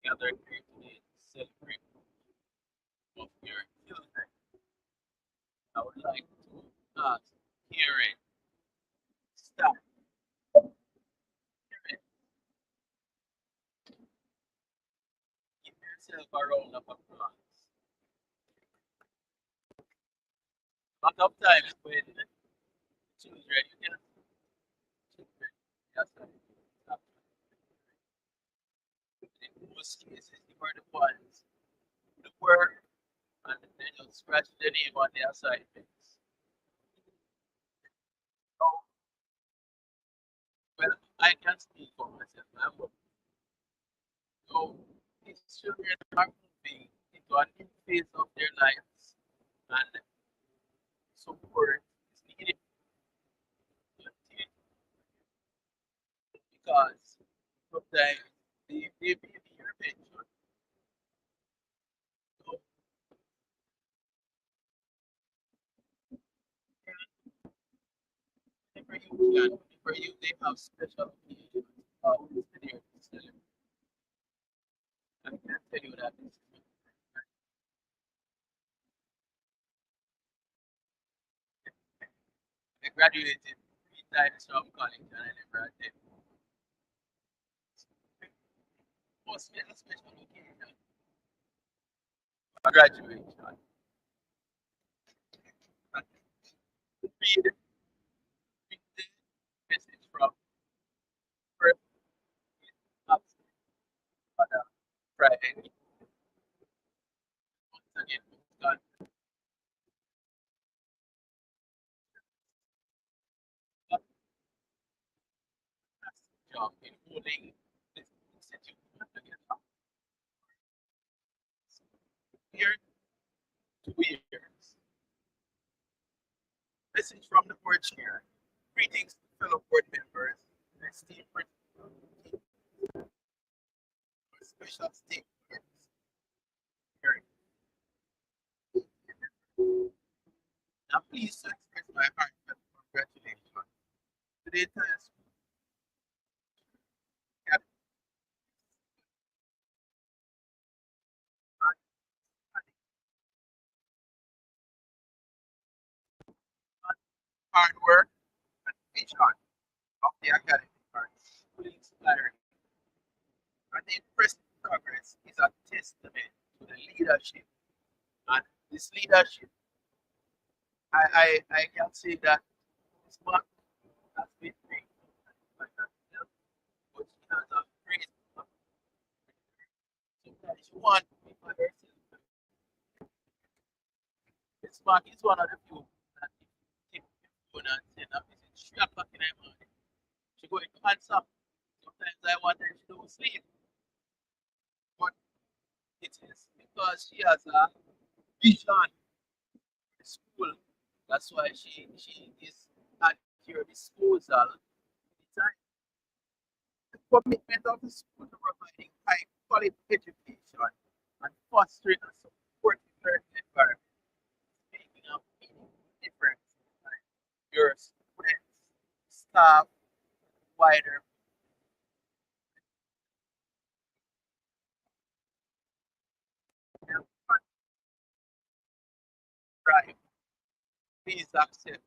Gather here today to celebrate of your children. I would like to ask Karen, stop, Karen, give yourself a round of applause. Lot of times when children, you can children, yes, in most cases, you are the ones who do the work and then you scratch the name on the assignments. So, well, I can speak for myself. So these children are moving into a new phase of their lives, and support is needed to continue because sometimes they may be your mentor. So whenever you can, whenever you they have special occasions, always be there to celebrate. I can tell you that this is I graduated 3 times from college and I never attended. Mostly a special occasion. A graduation. And read the message from first Father Friday. Once again, God has a job in holding this institution together. Here, 2 years. Message from the board chair. Greetings to fellow board members, esteemed principal, special stakeholders. Here, I'm pleased to express my heartfelt congratulations to the entire school captain, hard work, and vision of the academy are truly inspiring, and the impressive progress is a testament to the leadership. And this leadership, I can say that this month has been great. But she has a great sometimes you want people yourself. This mark is one of the few that if you take your phone and send a message 3 o'clock in the morning, she going to answer. Sometimes I wonder if she don't sleep, but it is because she has a vision for the school. That's why she is at your disposal anytime. The commitment of the school to providing high quality education and fostering a supportive learning environment, making a meaningful difference in the lives of your students, staff, wider tribe. Please accept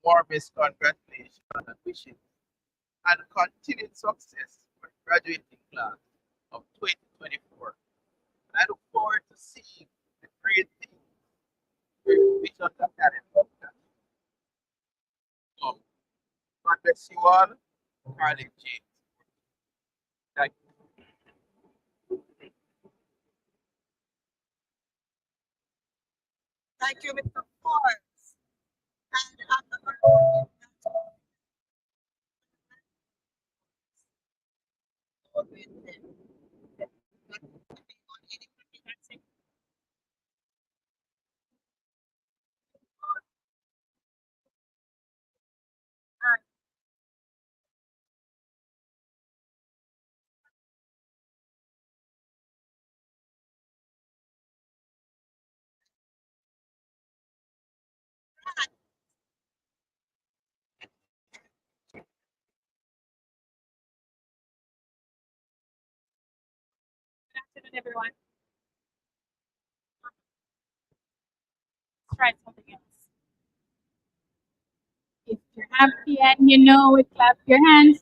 warmest congratulations and wishes and continued success for the graduating class of 2024. And I look forward to seeing the great things Visions Academy will do. So, God bless you all. Carly James. Thank you. Thank you, Mr. Forbes. And I'm the honorable Good afternoon, everyone. Let's try something else. If you're happy and you know it, clap your hands.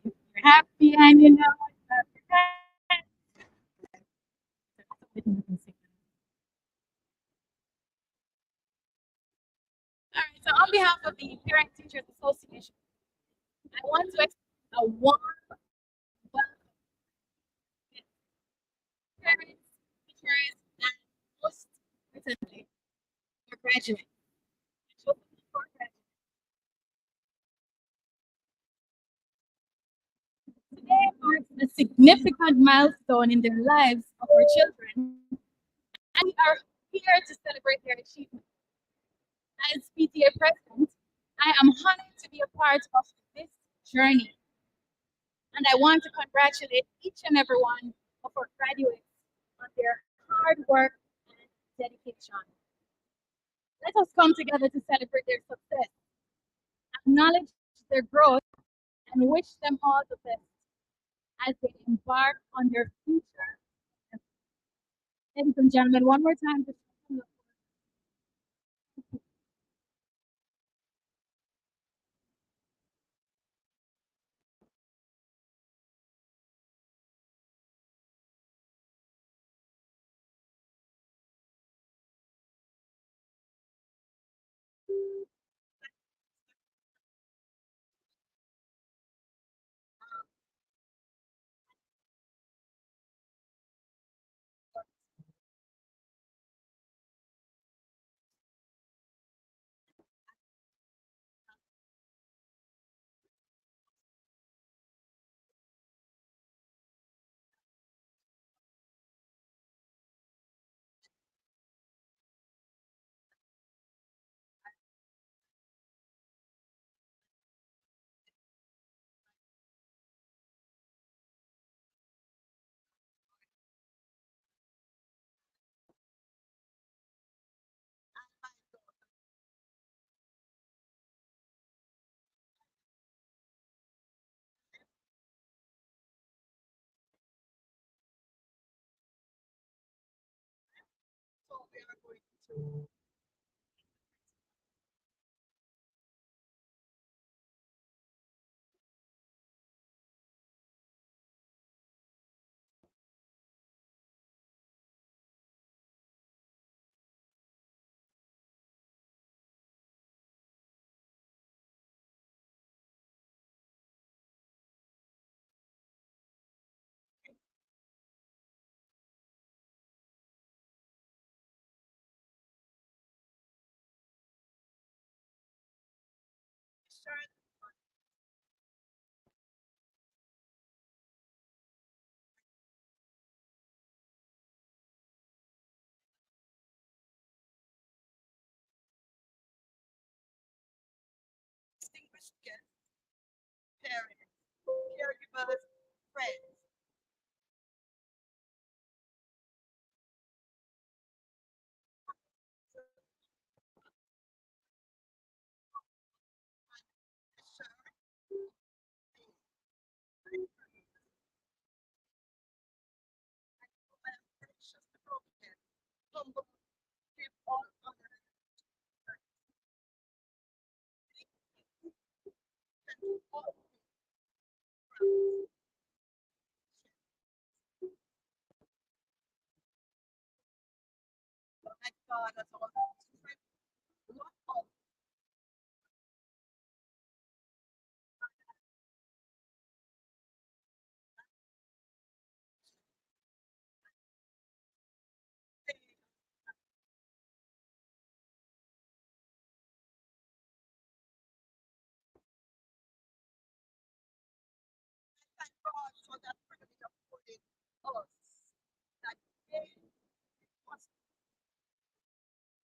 If you're happy and you know it, clap your hands. All right, so on behalf of the Parent Teachers Association, I want to extend a warm welcome to parents, teachers, and most importantly, your graduates. Today marks a significant milestone in the lives of our children, and we are here to celebrate their achievements. As PTA president, I am honored to be a part of this journey, and I want to congratulate each and every one of our graduates on their hard work and dedication. Let us come together to celebrate their success, acknowledge their growth, and wish them all the best as they embark on their future. Ladies and gentlemen, one more time. So we are going to start distinguished guests, parents, caregivers, friends. Humble, give all honor and all God has also stripped a lot of things. Thank God for that privilege of putting us that they must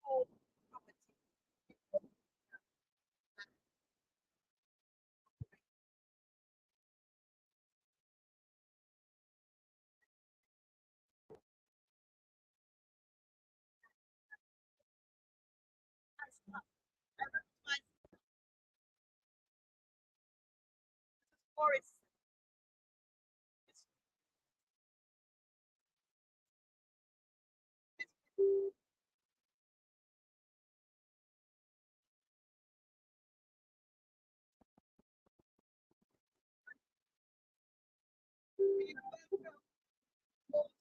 own property. As well. My forest is we welcome all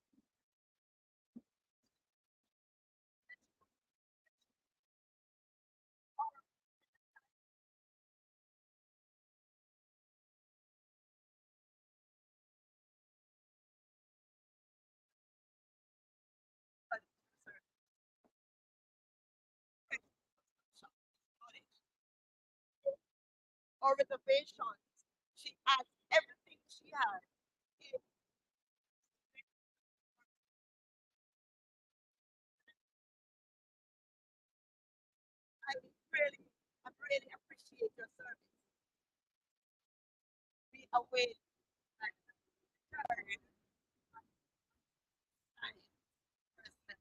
or reservations. She adds everything she has. It- I really appreciate your service. We await and return time. President.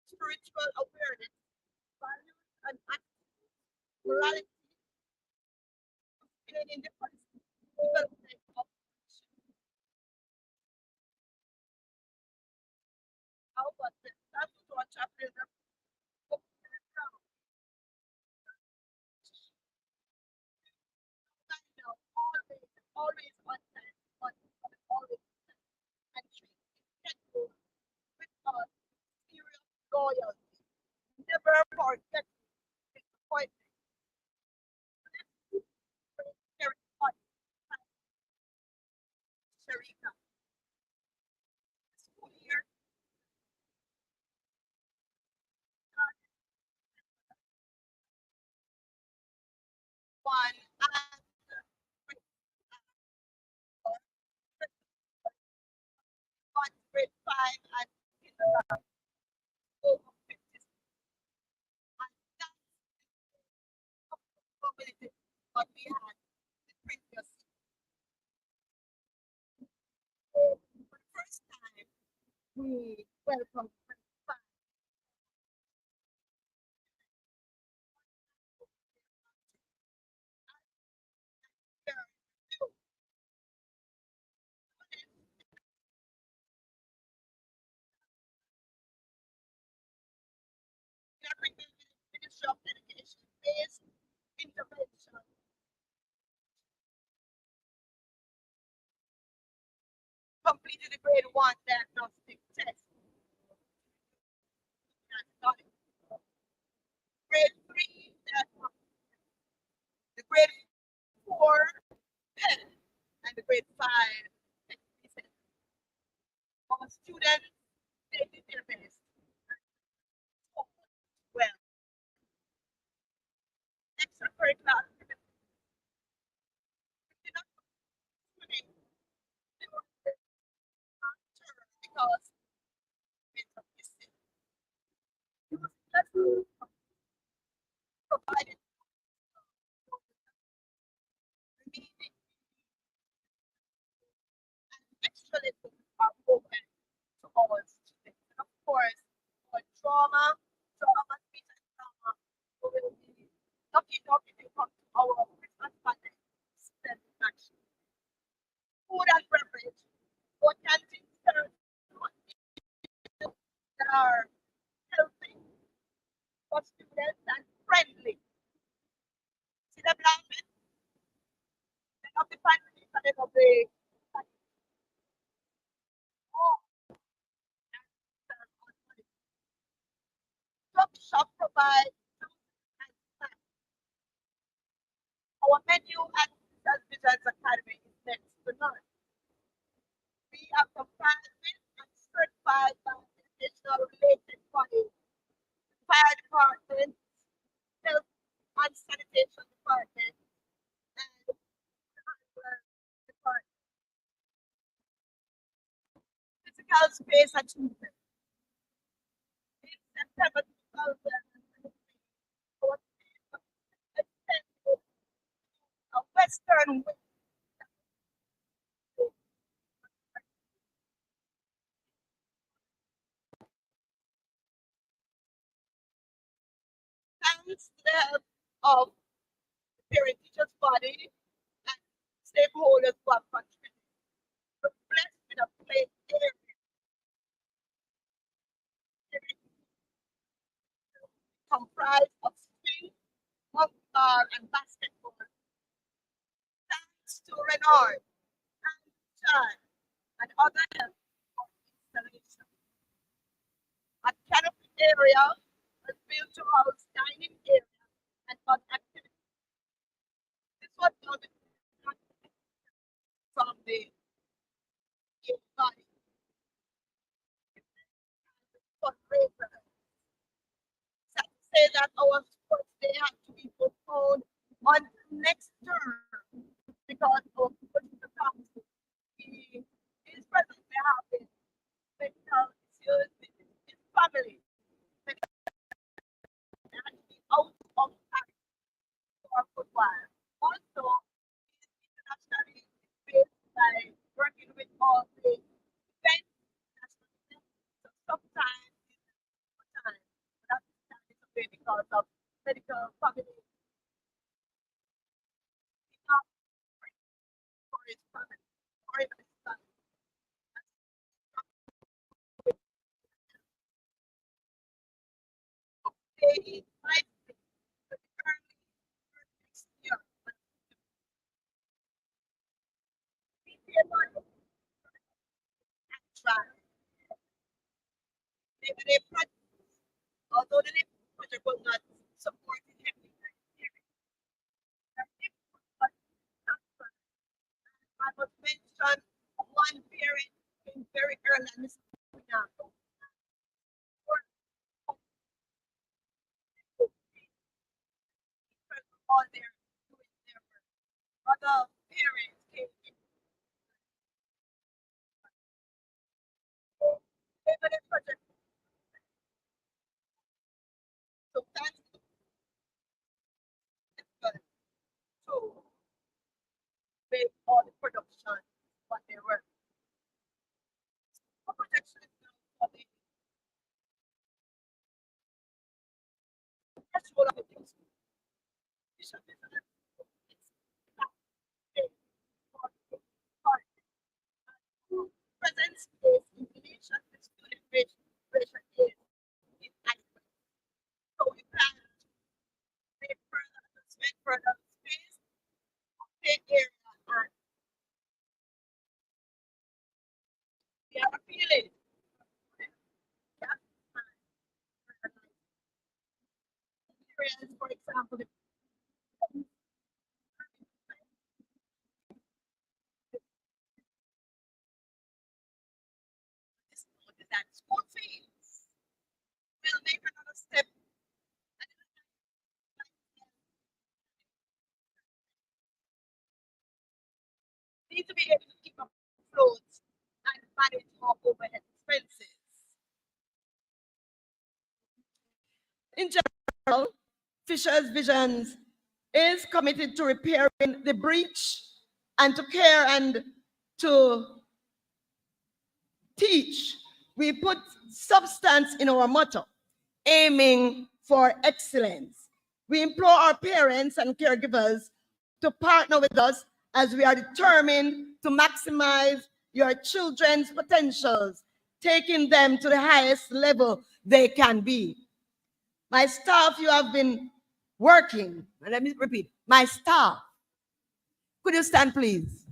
Spiritual awareness, values, and morality in the development of how about the Saskatchewan chapter of always on time, always and treat schedule with us serious loyalty. Never forget disappointment. Very much, Sharika. School year, one and one grade five and kindergarten. Over 50, and that's mobility what we had the previous for the first time we welcome 25 years. Ministry of Education based intervention completed the grade one diagnostic test. Grade three, the grade four, and the grade five. Our students, they did their best. Well, extracurricular activities did not swimming. They were because it's a missing. It was provided meaning and actually are open to all students. And of course, for trauma, speech and trauma, we will be lucky enough if you come to our Christmas party student action. Food and beverage, or canteen serves that are healthy for students and friendly. See them provide juice and snacks. Our menu at St. Vision's Academy is next to none. We are compliant and certified by educational related bodies, fire department, health and sanitation department, and hardware department. Physical space achievement. In September 2023, our team extended a Western wing thanks to the help of the parent teachers body and stakeholders who have contributed. We're blessed with a play area comprised of swing, hockey bar, and basketball. Thanks to Renard and Chan and other help for installation. A canopy area was built to house dining area and other activities. This was done from the body fundraiser. Sad to say that our sports day had to be postponed until next term because of political council. He is presently having medical issues with his family. He had to be out of Paris for a good while. Also, he is internationally based by working with all the events nationally. So sometimes it's time, but at this time it's okay because of medical family. He asked for his family, for his family. They might be early next year, but PTA money and try. Maybe they project, although the project will not support it every year. I must mention one parent being very early and Mr. Pinako. All their doing their work. Other parents came in. Maybe the project. So thanks to the to make all the production what they were. The projection is now for the threshold of the news. Bishop is an present space in relation to student ratio is adequate. So we plan to make further adjustment further space, play area, and we are appealing. For example, that school fees will make another step need to be able to keep up afloat and manage more overhead expenses. In general, Fisher's Visions is committed to repairing the breach and to care and to teach. We put substance in our motto, aiming for excellence. We implore our parents and caregivers to partner with us as we are determined to maximize your children's potentials, taking them to the highest level they can be. My staff, you have been working. Let me repeat, my staff. Could you stand, please?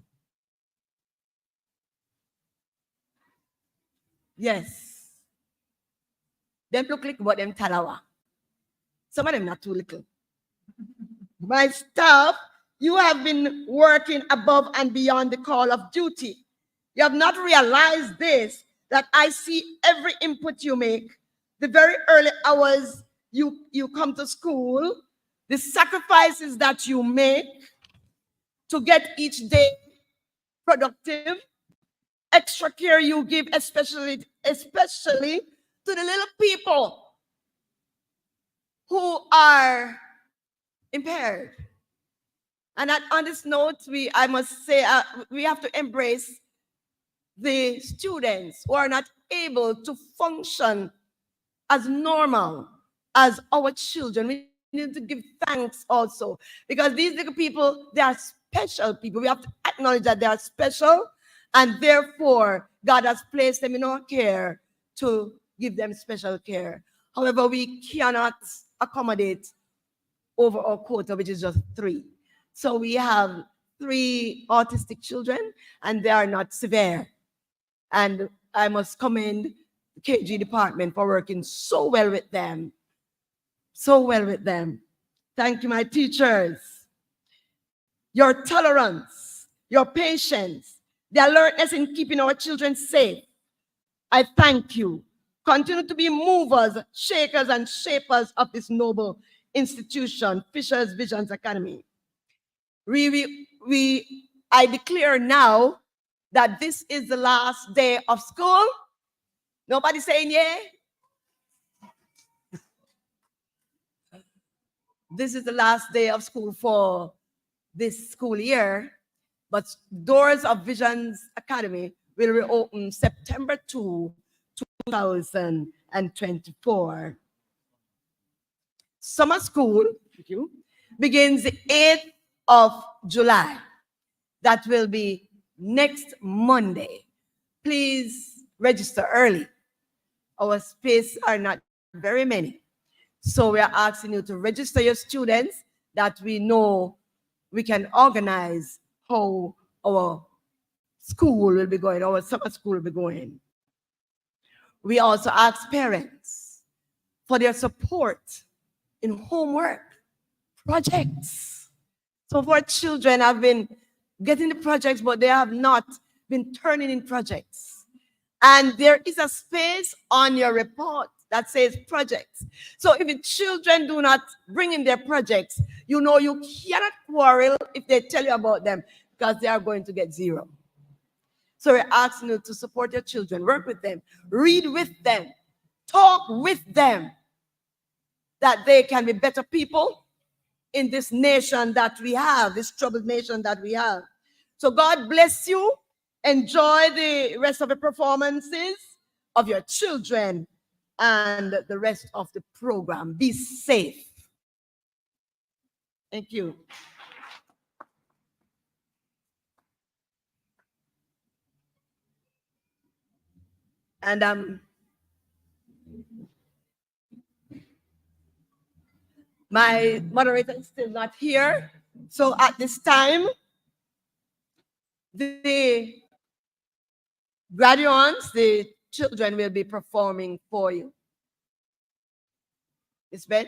Yes. Them look like what them talawa. Some of them not too little. My staff, you have been working above and beyond the call of duty. You have not realized this, that I see every input you make, the very early hours you come to school, the sacrifices that you make to get each day productive, extra care you give, especially to the little people who are impaired. And on this note, I must say, we have to embrace the students who are not able to function as normal as our children. We need to give thanks also, because these little people, they are special people. We have to acknowledge that they are special, and therefore God has placed them in our care to give them special care. However, we cannot accommodate over our quota, which is just 3. So we have 3 autistic children, and they are not severe. And I must commend the KG department for working so well with them. So well with them. Thank you, my teachers. Your tolerance, your patience, the alertness in keeping our children safe. I thank you. Continue to be movers, shakers, and shapers of this noble institution, Fisher's Visions Academy. I declare now that this is the last day of school. Nobody saying yeah? This is the last day of school for this school year, but doors of Visions Academy will reopen September 2, 2024. Summer school begins the 8th of July. That will be next Monday. Please register early. Our spaces are not very many. So we are asking you to register your students, that we know we can organize how our school will be going, our summer school will be going. We also ask parents for their support in homework, projects. Some of our children have been getting the projects, but they have not been turning in projects. And there is a space on your report that says projects. So if the children do not bring in their projects, you know you cannot quarrel if they tell you about them, because they are going to get 0. So we're asking you to support your children, work with them, read with them, talk with them, that they can be better people in this nation that we have, this troubled nation that we have. So God bless you. Enjoy the rest of the performances of your children and the rest of the program. Be safe. Thank you. And my moderator is still not here. So at this time, the graduates, the children will be performing for you. Miss Beth?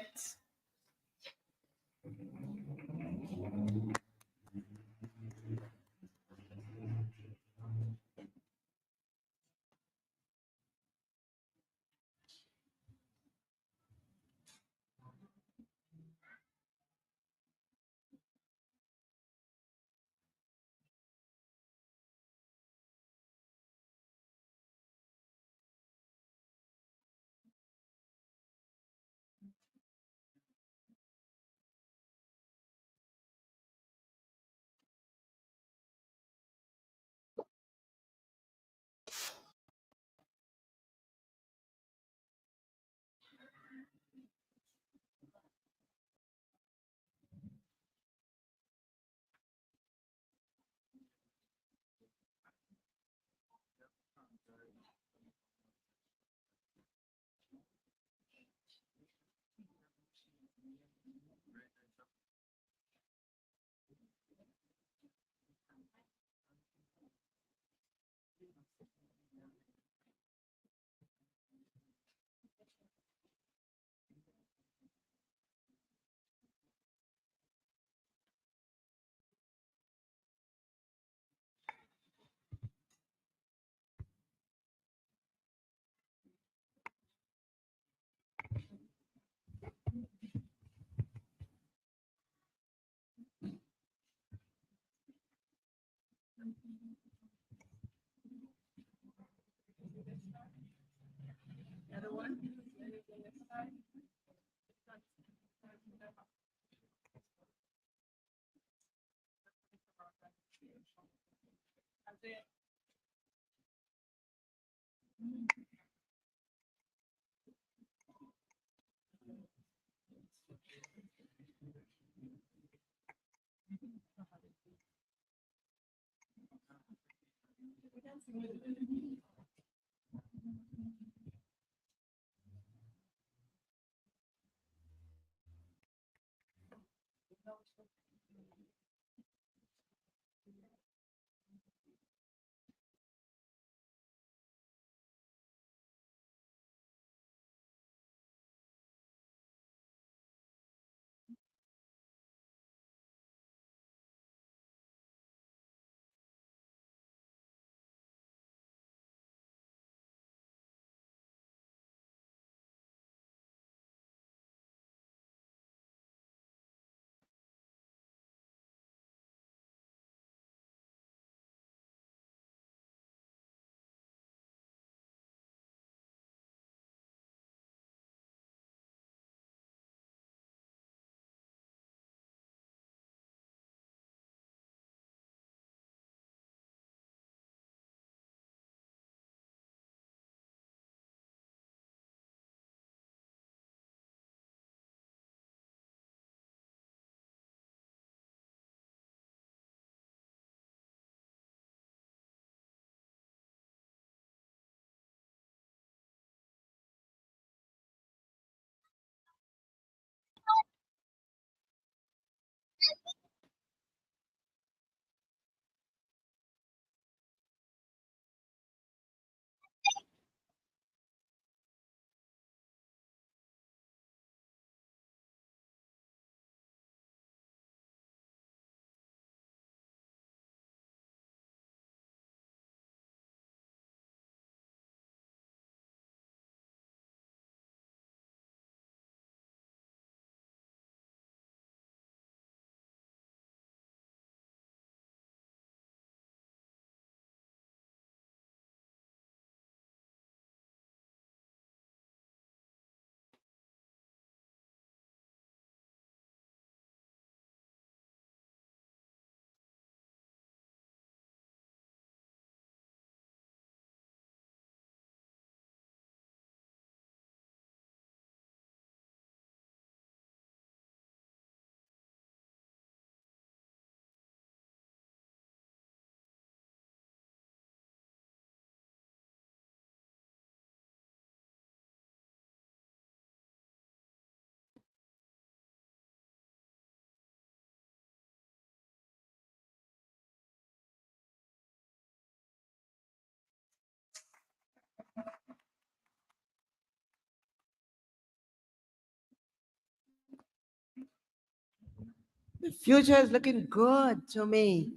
The future is looking good to me.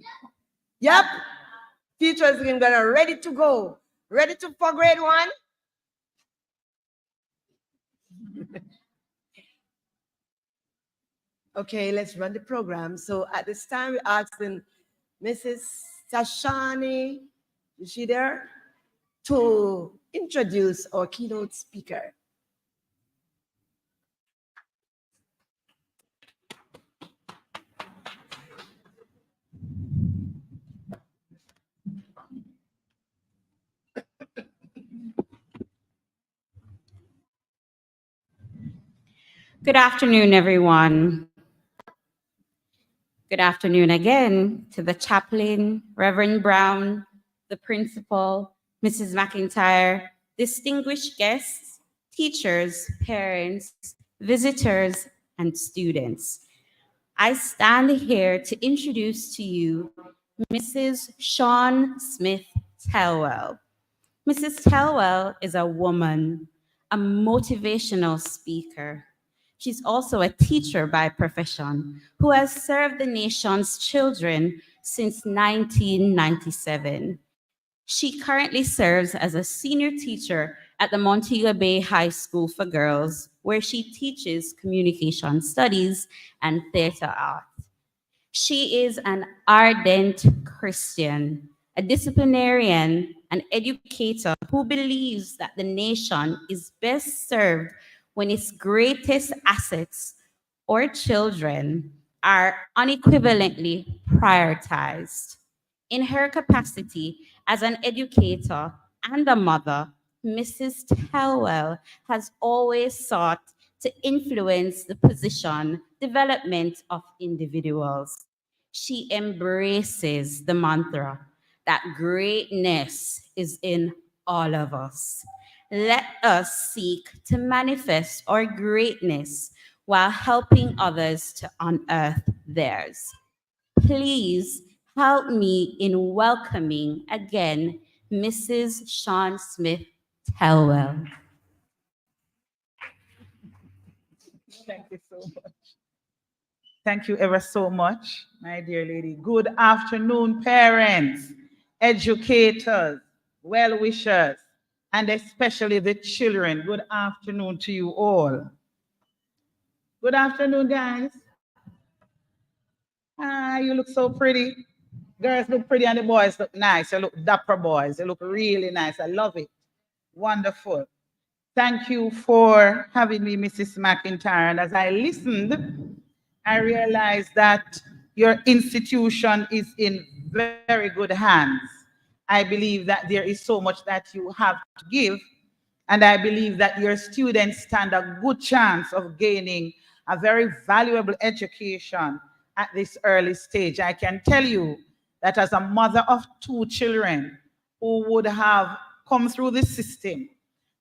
Yep. Future is looking good. Ready to go. Ready to for grade one? Okay, let's run the program. So at this time, we're asking Mrs. Tashani, is she there? To introduce our keynote speaker. Good afternoon, everyone. Good afternoon again to the chaplain, Reverend Brown, the principal, Mrs. McIntyre, distinguished guests, teachers, parents, visitors, and students. I stand here to introduce to you Mrs. Sean Smith Telwell. Mrs. Telwell is a woman, a motivational speaker. She's also a teacher by profession who has served the nation's children since 1997. She currently serves as a senior teacher at the Montego Bay High School for Girls, where she teaches communication studies and theater art. She is an ardent Christian, a disciplinarian, an educator who believes that the nation is best served when its greatest assets, or children, are unequivocally prioritized. In her capacity as an educator and a mother, Mrs. Telwell has always sought to influence the position development of individuals. She embraces the mantra that greatness is in all of us. Let us seek to manifest our greatness while helping others to unearth theirs. Please help me in welcoming again Mrs. Sean Smith Telwell. Thank you so much. Thank you ever so much, my dear lady. Good afternoon, parents, educators, well-wishers, and especially the children. Good afternoon to you all. Good afternoon, guys. Ah, you look so pretty. Girls look pretty and the boys look nice. You look dapper boys. You look really nice. I love it. Wonderful. Thank you for having me, Mrs. McIntyre. And as I listened, I realized that your institution is in very good hands. I believe that there is so much that you have to give. And I believe that your students stand a good chance of gaining a very valuable education at this early stage. I can tell you that as a mother of 2 children who would have come through the system,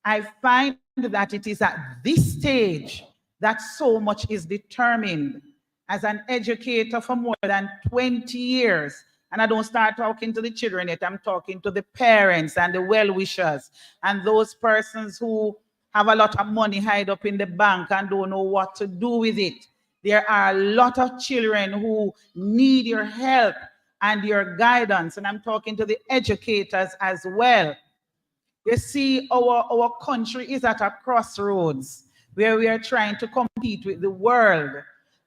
I find that it is at this stage that so much is determined. As an educator for more than 20 years, and I don't start talking to the children yet, I'm talking to the parents and the well-wishers and those persons who have a lot of money hid up in the bank and don't know what to do with it. There are a lot of children who need your help and your guidance, and I'm talking to the educators as well. You see, our country is at a crossroads where we are trying to compete with the world.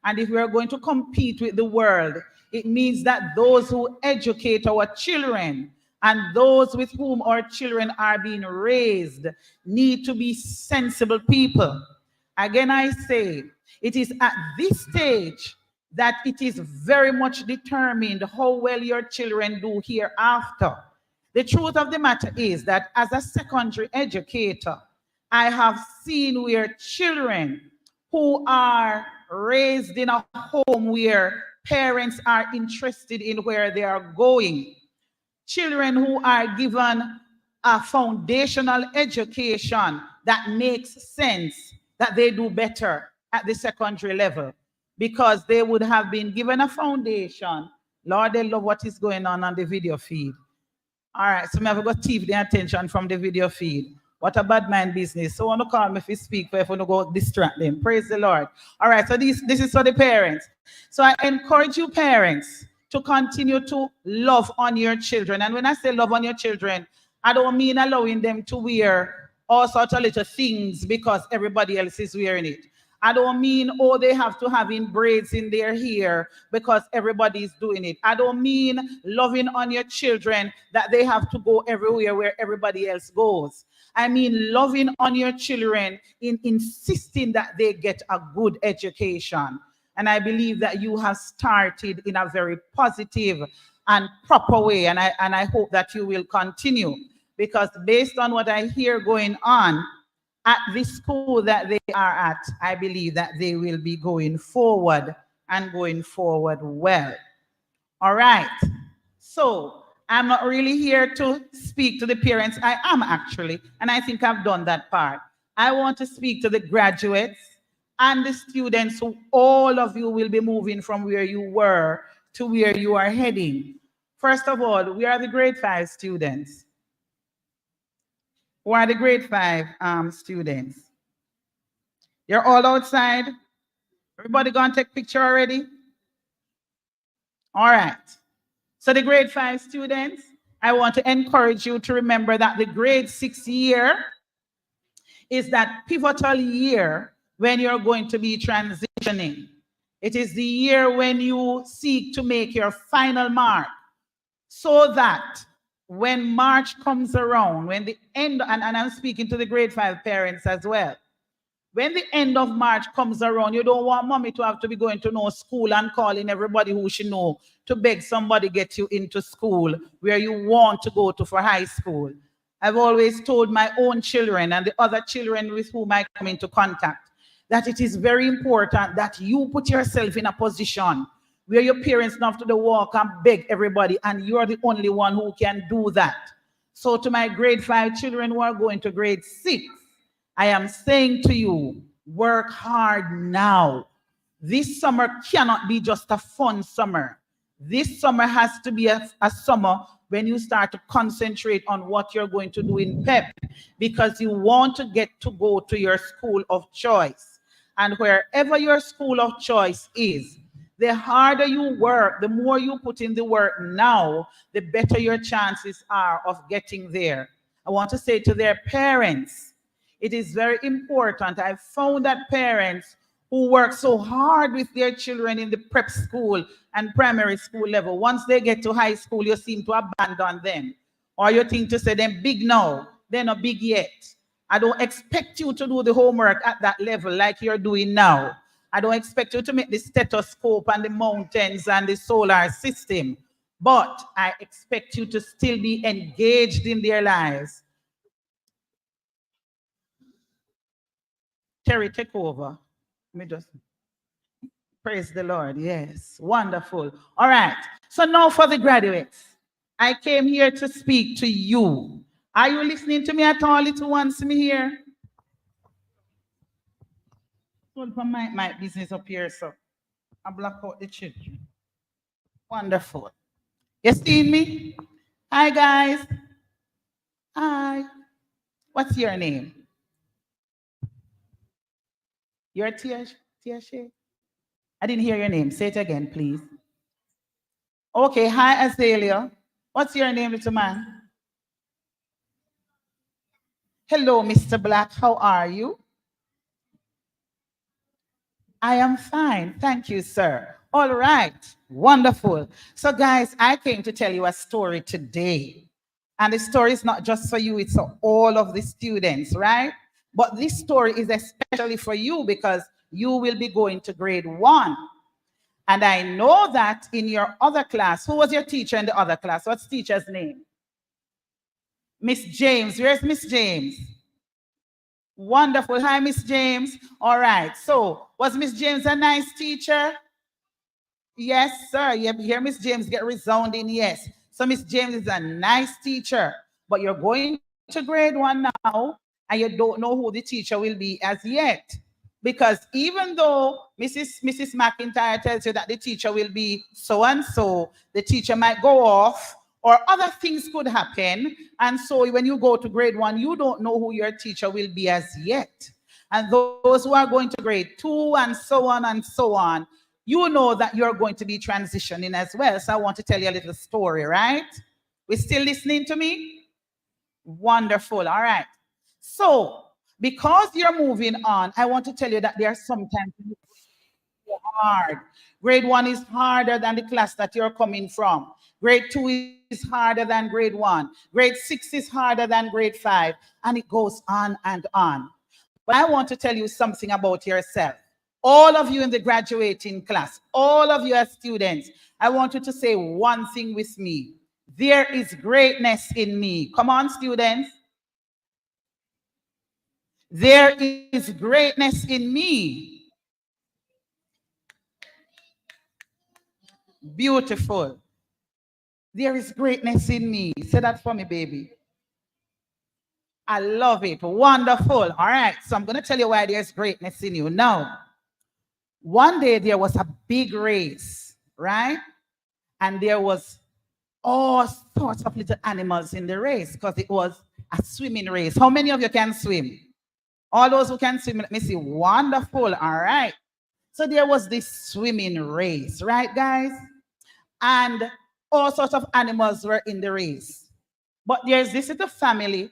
And if we are going to compete with the world, it means that those who educate our children and those with whom our children are being raised need to be sensible people. Again, I say, it is at this stage that it is very much determined how well your children do hereafter. The truth of the matter is that as a secondary educator, I have seen where children who are raised in a home where parents are interested in where they are going, children who are given a foundational education that makes sense, that they do better at the secondary level because they would have been given a foundation. Lord, they love what is going on the video feed. All right, so I have got thief the attention from the video feed. What a bad mind business. So I want to call me if you speak, if you want to go distract them. Praise the Lord. All right, so this is for the parents. So I encourage you parents to continue to love on your children. And when I say love on your children, I don't mean allowing them to wear all sorts of little things because everybody else is wearing it. I don't mean, oh, they have to have in braids in their hair because everybody is doing it. I don't mean loving on your children that they have to go everywhere where everybody else goes. I mean loving on your children in insisting that they get a good education. And I believe that you have started in a very positive and proper way. And I hope that you will continue, because based on what I hear going on at this school that they are at, I believe that they will be going forward and going forward well. All right. So I'm not really here to speak to the parents. I am actually, and I think I've done that part. I want to speak to the graduates and the students who all of you will be moving from where you were to where you are heading. First of all, we are the grade 5 students. Who are the grade 5 students? You're all outside? Everybody gonna take picture already? All right. So the grade 5 students, I want to encourage you to remember that the grade 6 year is that pivotal year when you're going to be transitioning. It is the year when you seek to make your final mark, so that when March comes around, when the end, and I'm speaking to the grade 5 parents as well, When the end of March comes around, you don't want mommy to have to be going to no school and calling everybody who she know to beg somebody get you into school where you want to go to for high school. I've always told my own children and the other children with whom I come into contact that it is very important that you put yourself in a position where your parents don't have to walk and beg everybody, and you're the only one who can do that. So to my grade 5 children who are going to grade 6, I am saying to you, work hard now. This summer cannot be just a fun summer. This summer has to be a summer when you start to concentrate on what you're going to do in PEP, because you want to get to go to your school of choice. And wherever your school of choice is, the harder you work, the more you put in the work now, the better your chances are of getting there. I want to say to their parents, it is very important. I found that parents who work so hard with their children in the prep school and primary school level, once they get to high school, you seem to abandon them. Or you think to say them big now, they're not big yet. I don't expect you to do the homework at that level like you're doing now. I don't expect you to make the stethoscope and the mountains and the solar system, but I expect you to still be engaged in their lives. Terry, take over. Let me just praise the Lord. Yes, wonderful. All right. So now for the graduates, I came here to speak to you. Are you listening to me at all, little ones, me here? Hold for my business up here, so I block out the children. Wonderful. You seeing me? Hi, guys. Hi. What's your name? You're Tia Shay? I didn't hear your name. Say it again, please. Okay, hi, Azalea. What's your name, little man? Hello, Mr. Black. How are you? I am fine. Thank you, sir. All right. Wonderful. So, guys, I came to tell you a story today. And the story is not just for you, it's for all of the students, right? But this story is especially for you because you will be going to grade 1. And I know that in your other class, who was your teacher in the other class? What's teacher's name? Miss James. Where's Miss James? Wonderful. Hi, Miss James. All right. So, was Miss James a nice teacher? Yes, sir. You hear Miss James get resounding yes. So, Miss James is a nice teacher, but you're going to grade 1 now, and you don't know who the teacher will be as yet. Because even though Mrs. McIntyre tells you that the teacher will be so-and-so, the teacher might go off, or other things could happen. And so when you go to grade 1, you don't know who your teacher will be as yet. And those who are going to grade 2 and so on, you know that you're going to be transitioning as well. So I want to tell you a little story, right? We still listening to me? Wonderful. All right. So because you're moving on, I want to tell you that there are sometimes hard. Grade 1 is harder than the class that you're coming from. Grade 2 is harder than grade 1. Grade 6 is harder than grade 5. And it goes on and on. But I want to tell you something about yourself. All of you in the graduating class, all of you as students, I want you to say one thing with me. There is greatness in me. Come on, students. There is greatness in me. Beautiful. There is greatness in me. Say that for me, baby. I love it. Wonderful. All right. So I'm going to tell you why there's greatness in you. Now, one day there was a big race, right? And there was all sorts of little animals in the race because it was a swimming race. How many of you can swim? All those who can swim, let me see. Wonderful. All right. So there was this swimming race, right, guys? And all sorts of animals were in the race. But there's this little family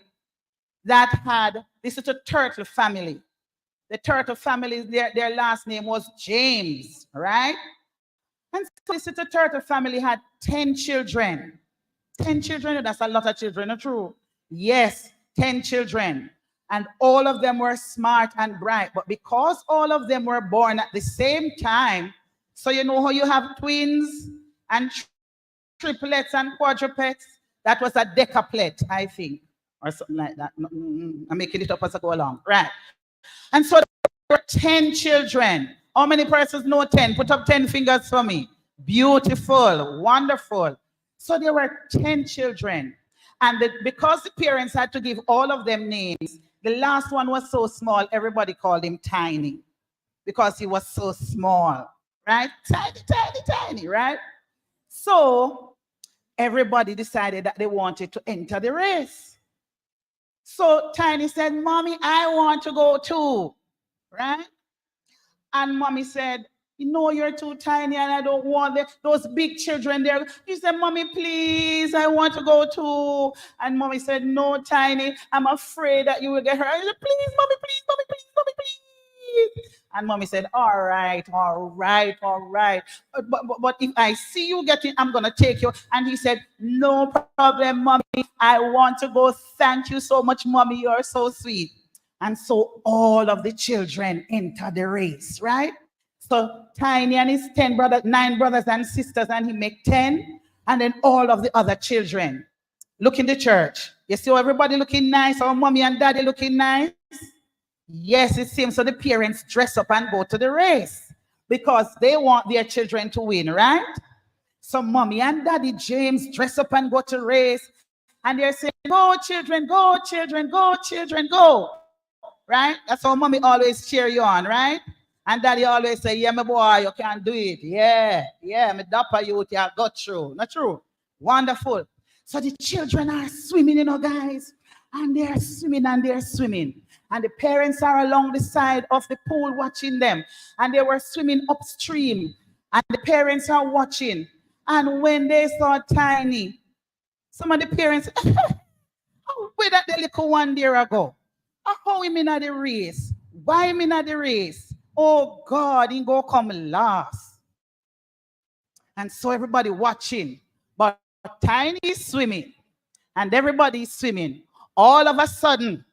that had this little turtle family. The turtle family, their last name was James, right? And so this little turtle family had 10 children. 10 children, that's a lot of children, not true? Yes, 10 children. And all of them were smart and bright. But because all of them were born at the same time, so you know how you have twins and triplets and quadruplets? That was a decaplet, I think, or something like that. I'm making it up as I go along. Right. And so there were 10 children. How many persons know 10? Put up 10 fingers for me. Beautiful, wonderful. So there were 10 children. And because the parents had to give all of them names, the last one was so small, everybody called him Tiny because he was so small, right? Tiny, tiny, tiny, right? So everybody decided that they wanted to enter the race. So Tiny said, Mommy, I want to go too, right? And Mommy said, you know, you're too tiny and I don't want those big children there. He said, Mommy, please, I want to go too. And Mommy said, no, Tiny, I'm afraid that you will get hurt. I said, please, Mommy, please, Mommy, please, Mommy, please. And Mommy said, all right, all right, all right. But if I see you getting, I'm going to take you. And he said, no problem, Mommy. I want to go. Thank you so much, Mommy. You're so sweet. And so all of the children entered the race, right? So Tiny and his 9 brothers and sisters, and he make 10, and then all of the other children. Look in the church. You see everybody looking nice, our mommy and daddy looking nice? Yes, it seems so the parents dress up and go to the race because they want their children to win, right? So mommy and daddy James dress up and go to race, and they're saying, go children, go children, go children, go. Right? That's how mommy always cheer you on, right? And daddy always say, yeah, my boy, you can do it. Yeah, me dapper you, you got through. Not true? Wonderful. So the children are swimming, you know, guys. And they're swimming and they're swimming. And the parents are along the side of the pool watching them. And they were swimming upstream. And the parents are watching. And when they saw Tiny, some of the parents, where that the little one there ago? How him in the race? Why him in the race? Oh God, he go come last. And so everybody watching. But Tiny is swimming. And everybody is swimming. All of a sudden,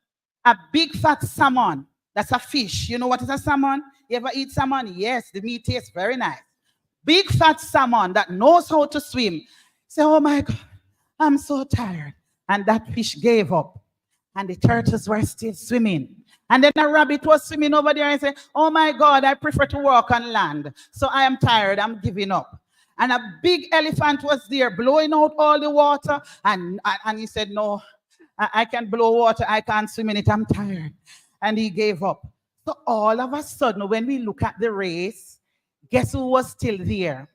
a big fat salmon, that's a fish. You know what is a salmon? You ever eat salmon? Yes, the meat tastes very nice. Big fat salmon that knows how to swim. Say, oh my God, I'm so tired. And that fish gave up. And the turtles were still swimming. And then a rabbit was swimming over there and said, oh my God, I prefer to walk on land. So I am tired, I'm giving up. And a big elephant was there blowing out all the water. And he said, no, I can blow water, I can't swim in it, I'm tired. And he gave up. So all of a sudden, when we look at the race, guess who was still there?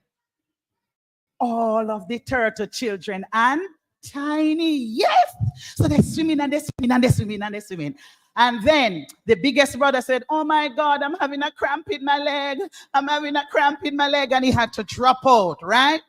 All of the turtle children and Tiny, yes. So they're swimming and they're swimming and they're swimming and they're swimming. And then the biggest brother said, oh my God, I'm having a cramp in my leg. I'm having a cramp in my leg. And he had to drop out, right?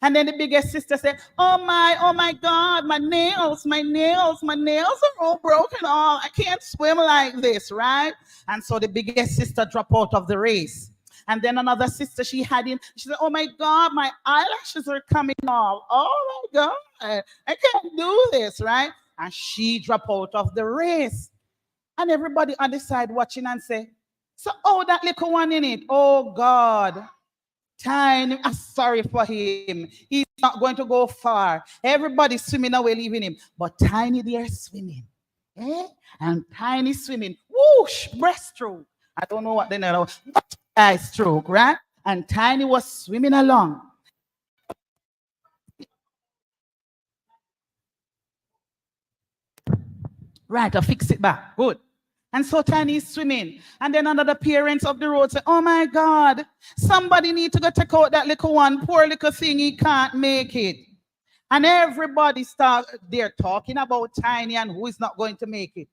And then the biggest sister said, oh my God, my nails are all broken off. I can't swim like this, right? And so the biggest sister dropped out of the race. And then another sister she said, oh my God, my eyelashes are coming off. Oh my God, I can't do this, right? And she dropped out of the race. And everybody on the side watching and say, so, oh, that little one in it, oh God, Tiny, I'm sorry for him. He's not going to go far. Everybody's swimming away, leaving him. But Tiny, they're swimming. And Tiny swimming. Whoosh, breaststroke. I don't know what they know. Eye stroke, right? And Tiny was swimming along. Right, I'll fix it back. Good. And so Tiny is swimming. And then another parents of the road say, oh my God, somebody need to go take out that little one. Poor little thing, he can't make it. And everybody start there talking about Tiny and who is not going to make it.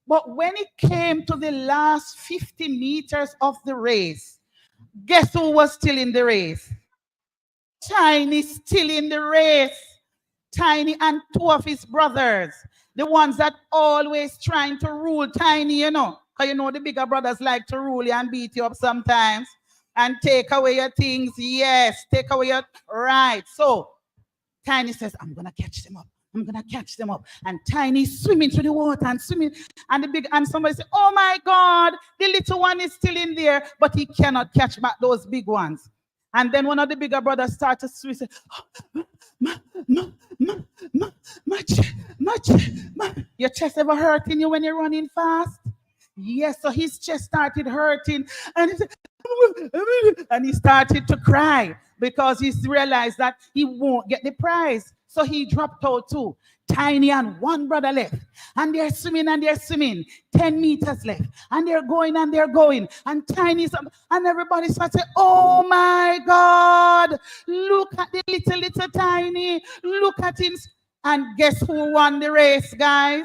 But when it came to the last 50 meters of the race, guess who was still in the race? Tiny still in the race. Tiny and 2 of his brothers. The ones that always trying to rule Tiny, you know. Because you know the bigger brothers like to rule you and beat you up sometimes. And take away your things. Yes, take away your... Right. So, Tiny says, I'm going to catch them up. I'm gonna catch them up. And Tiny swimming through the water and swimming, and somebody said, "Oh my God, the little one is still in there, but he cannot catch back those big ones." And then one of the bigger brothers started to swim. Said, "Ma, ma, ma, ma, your chest ever hurting you when you're running fast?" Yes, so his chest started hurting, and he said, and he started to cry because he realized that he won't get the prize. So he dropped out too. Tiny and one brother left. And they're swimming and they're swimming. 10 meters left. And they're going and they're going. And Tiny's and everybody starts saying, "Oh my God, look at the little Tiny. Look at him." And guess who won the race, guys?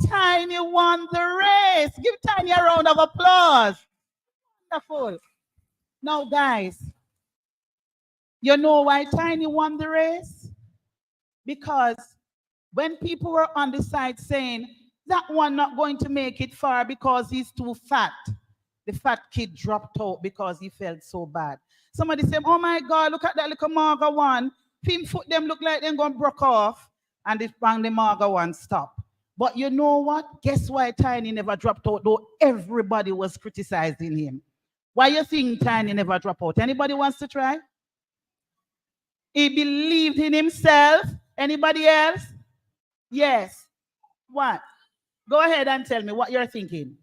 Tiny won the race. Give Tiny a round of applause. Wonderful. Now, guys, you know why Tiny won the race? Because when people were on the side saying, "That one not going to make it far because he's too fat," the fat kid dropped out because he felt so bad. Somebody said, "Oh my God, look at that little maga one. Him foot them look like they're going to broke off." And the maga one stopped. But you know what? Guess why Tiny never dropped out, though everybody was criticizing him? Why you think Tiny never dropped out? Anybody wants to try? He believed in himself. Anybody else? Yes. What? Go ahead and tell me what you're thinking.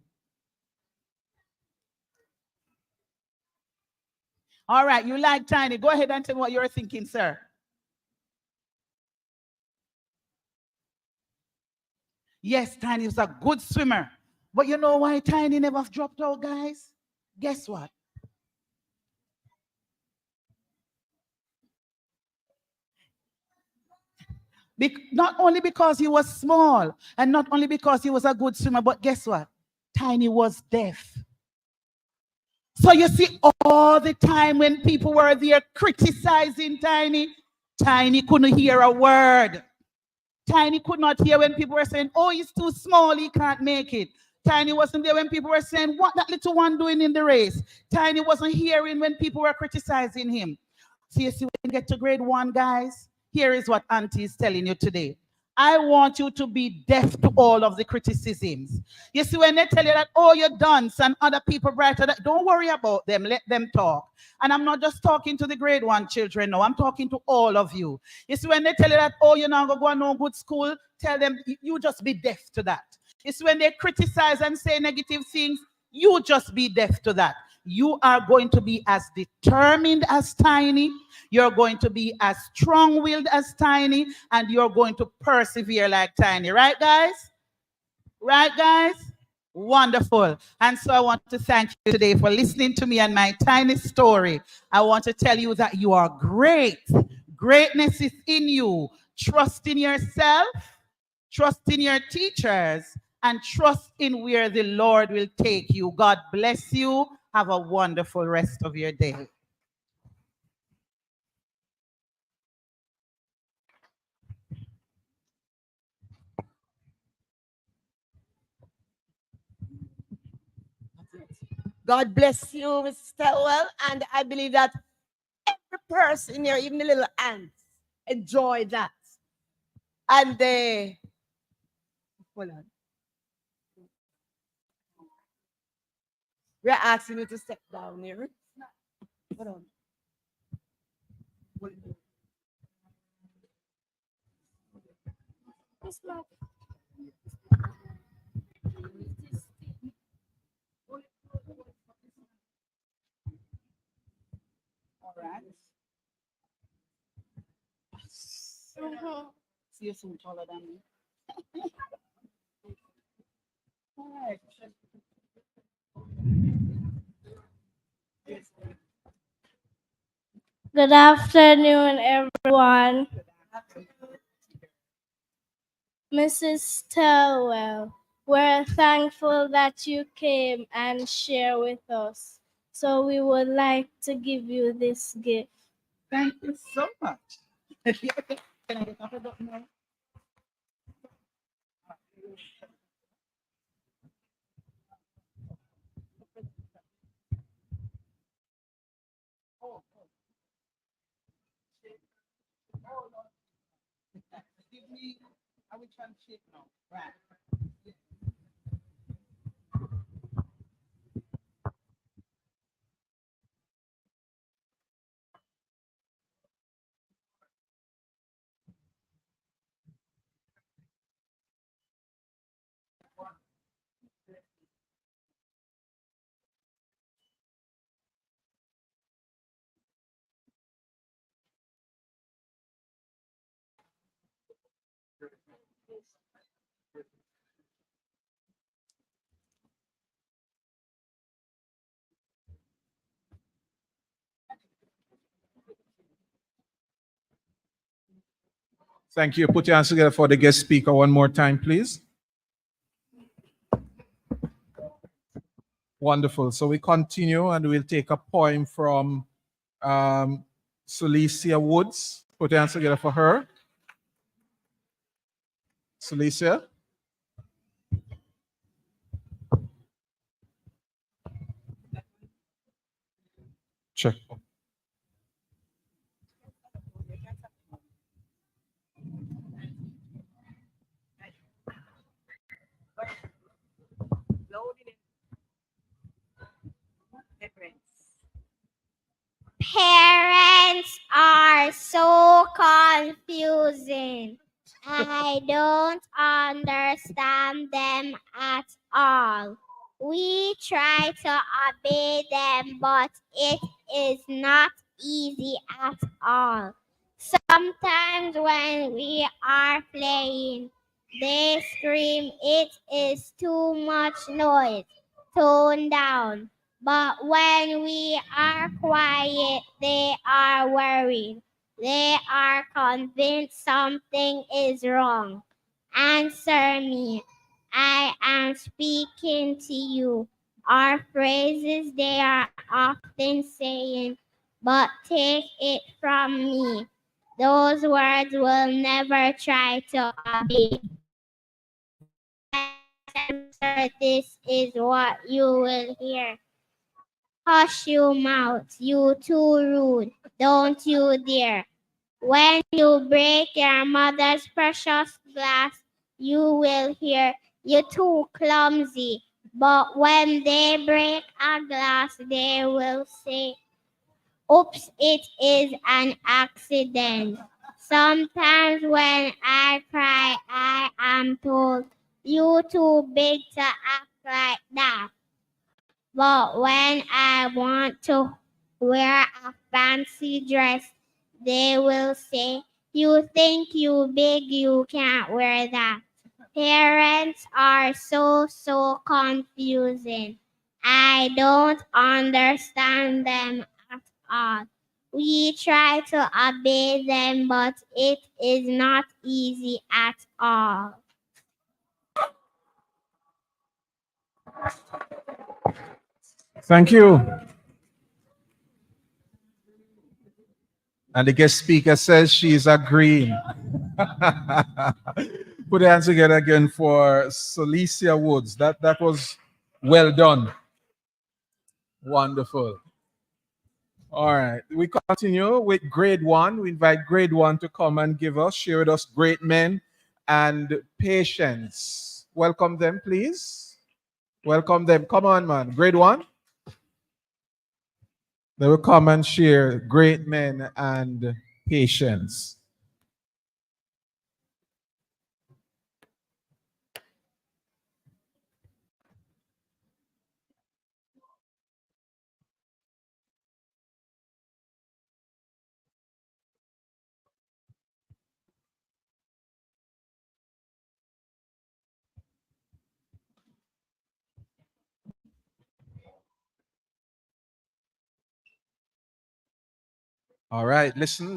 All right, you like Tiny. Go ahead and tell me what you're thinking, sir. Yes, Tiny was a good swimmer. But you know why Tiny never dropped out, guys? Guess what? Not only because he was small and not only because he was a good swimmer, but guess what? Tiny was deaf. So you see, all the time when people were there criticizing Tiny, Tiny couldn't hear a word. Tiny could not hear when people were saying, "Oh, he's too small, he can't make it." Tiny wasn't there when people were saying, "What that little one doing in the race?" Tiny wasn't hearing when people were criticizing him. So you see, when you get to grade 1, guys, here is what Auntie is telling you today. I want you to be deaf to all of the criticisms. You see, when they tell you that, "Oh, you're dunce and other people brighter," don't worry about them. Let them talk. And I'm not just talking to the grade 1 children now. I'm talking to all of you. You see, when they tell you that, "Oh, you're not going to go to no good school," tell them, you just be deaf to that. It's when they criticize and say negative things, you just be deaf to that. You are going to be as determined as Tiny. You're going to be as strong-willed as Tiny, and you're going to persevere like Tiny. Right, guys? Right, guys? Wonderful. And so I want to thank you today for listening to me and my tiny story. I want to tell you that you are great. Greatness is in you. Trust in yourself, trust in your teachers, and trust in where the Lord will take you. God bless you. Have a wonderful rest of your day. God bless you, Mr. Stilwell. And I believe that every person here, even the little ants, enjoy that. And they, hold on. We're asking you to step down here. Hold on. All right. See you soon, taller than me. All right. Good afternoon, everyone. Mrs. Stilwell, we're thankful that you came and share with us. So we would like to give you this gift. Thank you so much. Can I get off the button now? Give me, I will try and shape now. Right. Thank you. Put your hands together for the guest speaker one more time, please. Wonderful. So we continue and we'll take a poem from Celicia Woods. Put your hands together for her. Celicia. Check. Parents are so confusing. I don't understand them at all. We try to obey them, but it is not easy at all. Sometimes when we are playing, they scream, "It is too much noise. Tone down." But when we are quiet, they are worried. They are convinced something is wrong. Answer me. I am speaking to you. Our phrases they are often saying, but take it from me. Those words will never try to obey. Answer, this is what you will hear. Hush your mouth, you too rude, don't you dare. When you break your mother's precious glass, you will hear, you too clumsy. But when they break a glass, they will say, oops, it is an accident. Sometimes when I cry, I am told, you too big to act like that. But when I want to wear a fancy dress, they will say, you think you big, you can't wear that. Parents are so confusing. I don't understand them at all. We try to obey them, but it is not easy at all. Thank you. And the guest speaker says she's agreeing. Put your hands together again for Celicia Woods. That was well done. Wonderful. All right. We continue with grade one. We invite grade one to come and share with us great men and patience. Welcome them, please. Welcome them. Come on, man. Grade one. They will come and share great men and patience. All right, listen.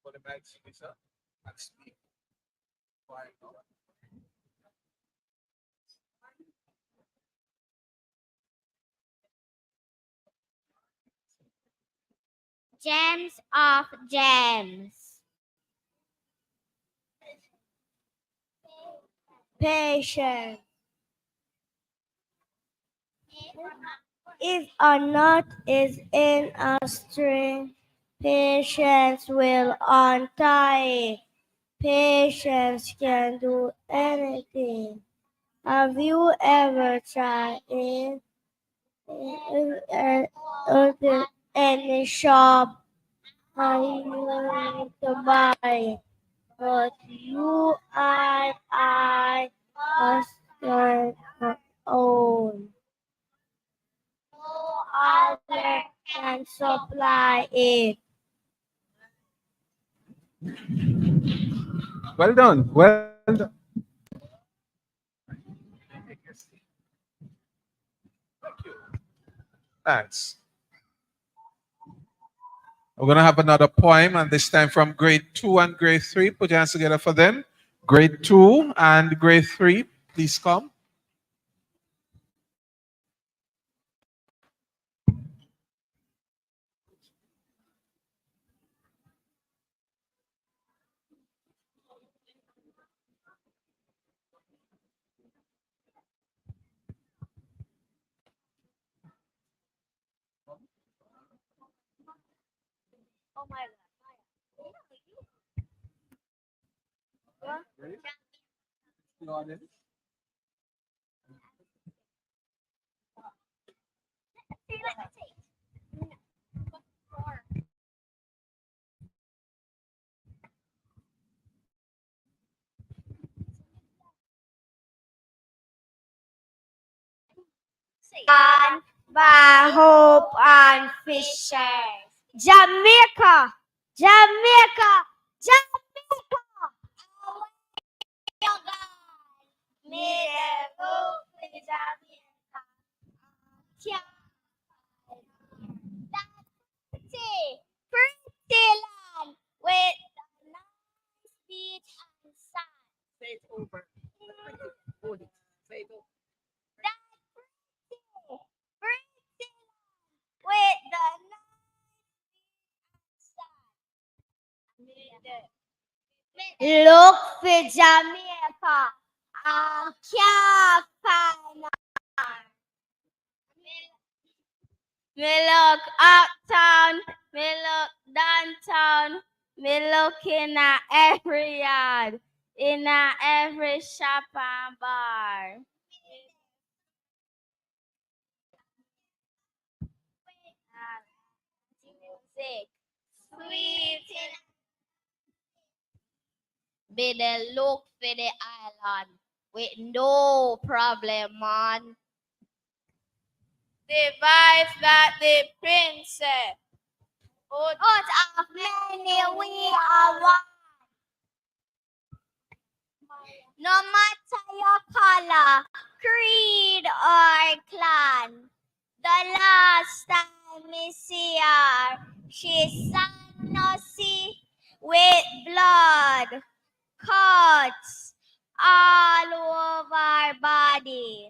For the mic, Lisa, and speak. Quiet. Gems of gems. Patience. If a knot is in a string, patience will untie it. Patience can do anything. Have you ever tried it? Any shop I to buy, but you and I must learn our own. No other can supply it. Well done. Well done. Thanks. We're going to have another poem, and this time from grade 2 and grade 3. Put your hands together for them. Grade 2 and grade 3, please come. Oh my God. And by hope and fishers. Jamaica, Jamaica, Jamaica. Oh God, may the hope in Jamaica. Pretty land with the nice beach and sand. Say it over. Hold it. Say it over. That pretty land with the nice beach and sand. Look for Jamaica and can't find her. Me look uptown, me look downtown, me look in a every yard, in a every shop and bar. Music, sweet. Be the look for the island with no problem, man. The vibes that the princess. Out of many we are one. No matter your color, creed, or clan. The last time we see her, she sang no sea with blood, cuts all over her body.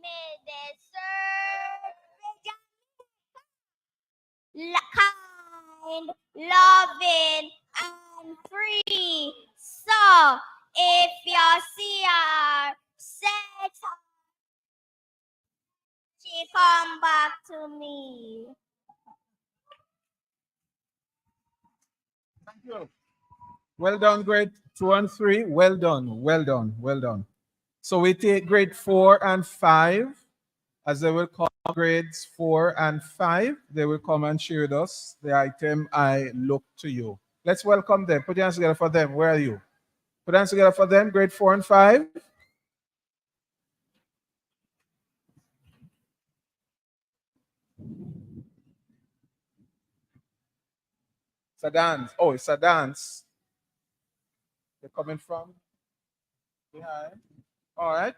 May the serve kind, loving, and free. So, if you see her, set her, she come back to me. Thank you. Well done, grade 2 and 3. Well done. Well done. Well done. So we take grade 4 and 5, as they will call grades 4 and 5. They will come and share with us the item I look to you. Let's welcome them. Put your hands together for them. Where are you? Put your hands together for them, grade 4 and 5. It's a dance. Oh, it's a dance. They're coming from behind. All right.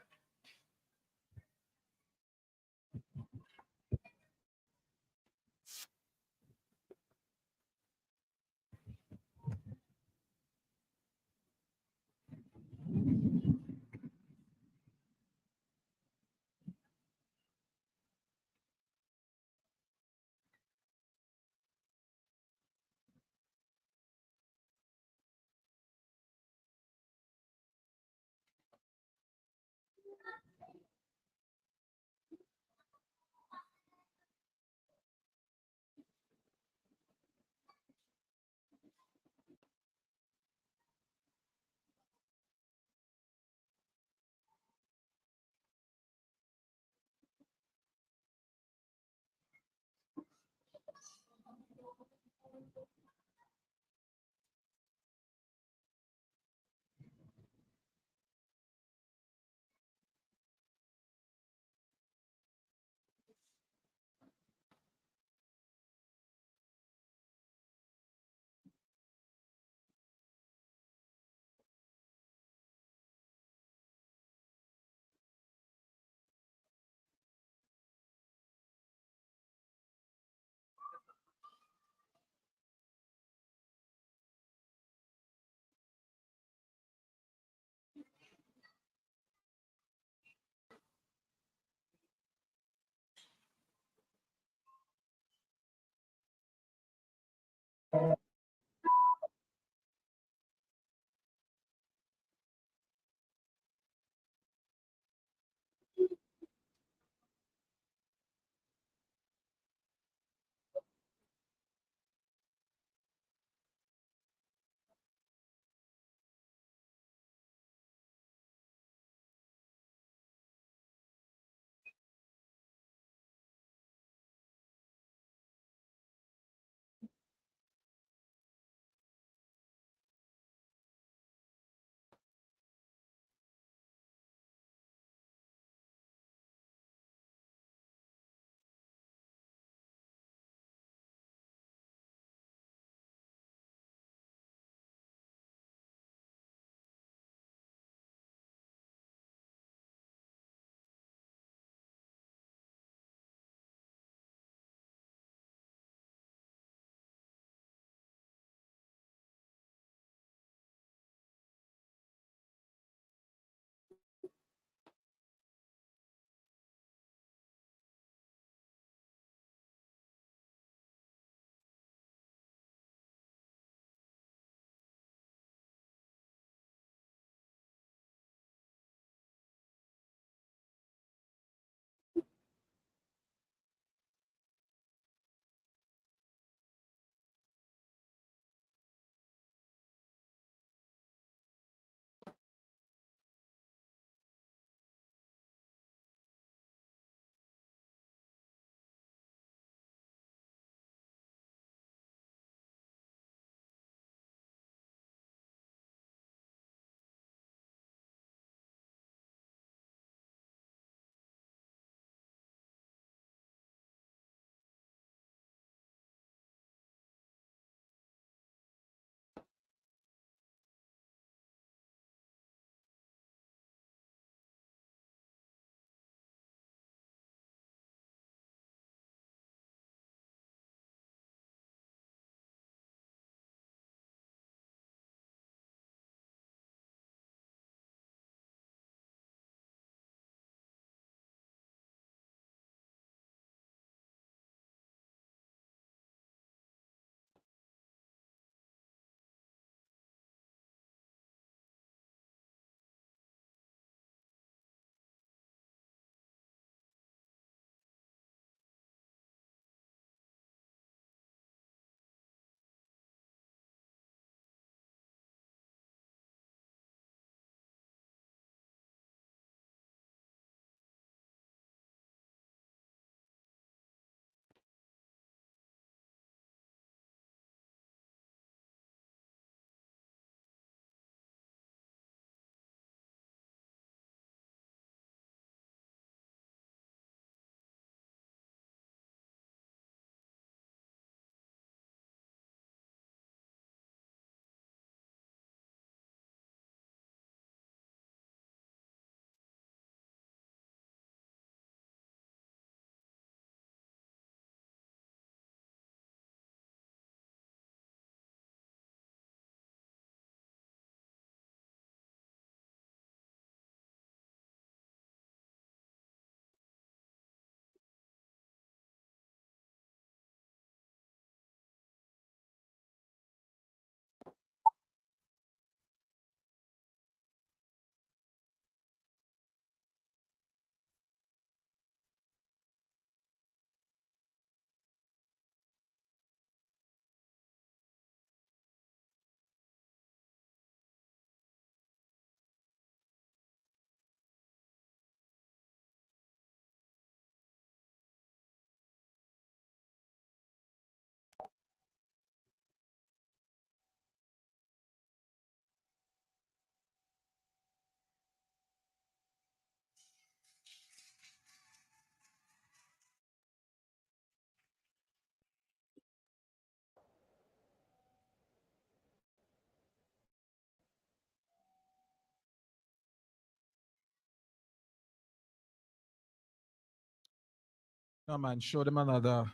Come on, show them another.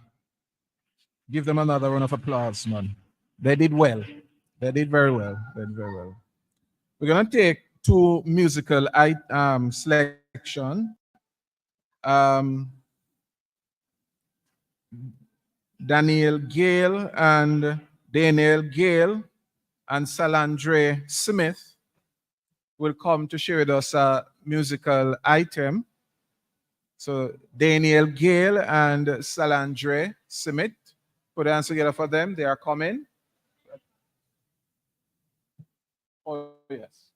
Give them another round of applause, man. They did well. They did very well. They did very well. We're gonna take two musical selection. Um, Daniel Gale and Daniel Gale and Salandre Smith will come to share with us a musical item. So Daniel Gale and Salandre Smith, put hands together for them. They are coming. Oh, yes.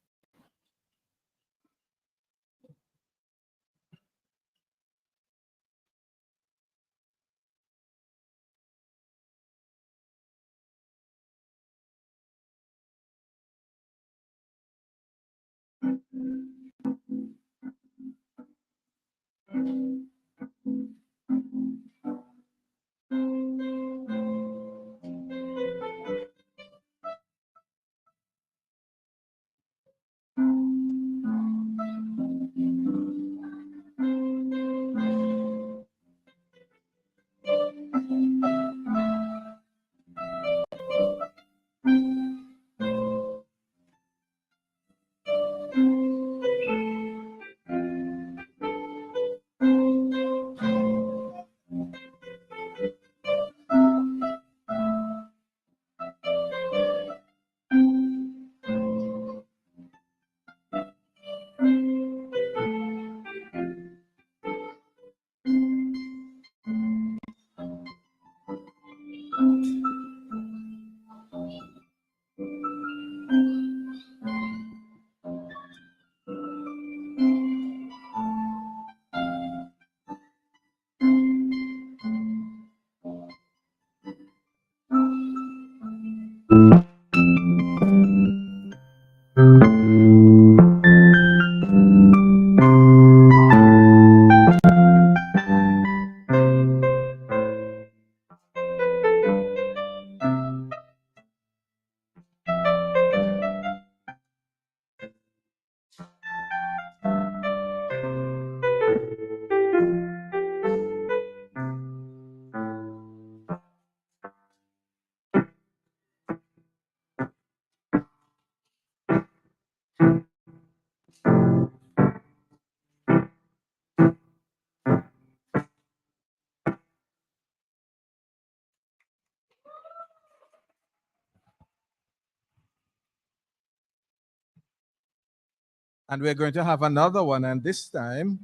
And we're going to have another one, and this time,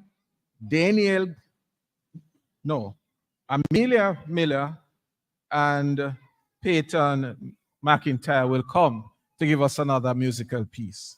Amelia Miller and Peyton McIntyre will come to give us another musical piece.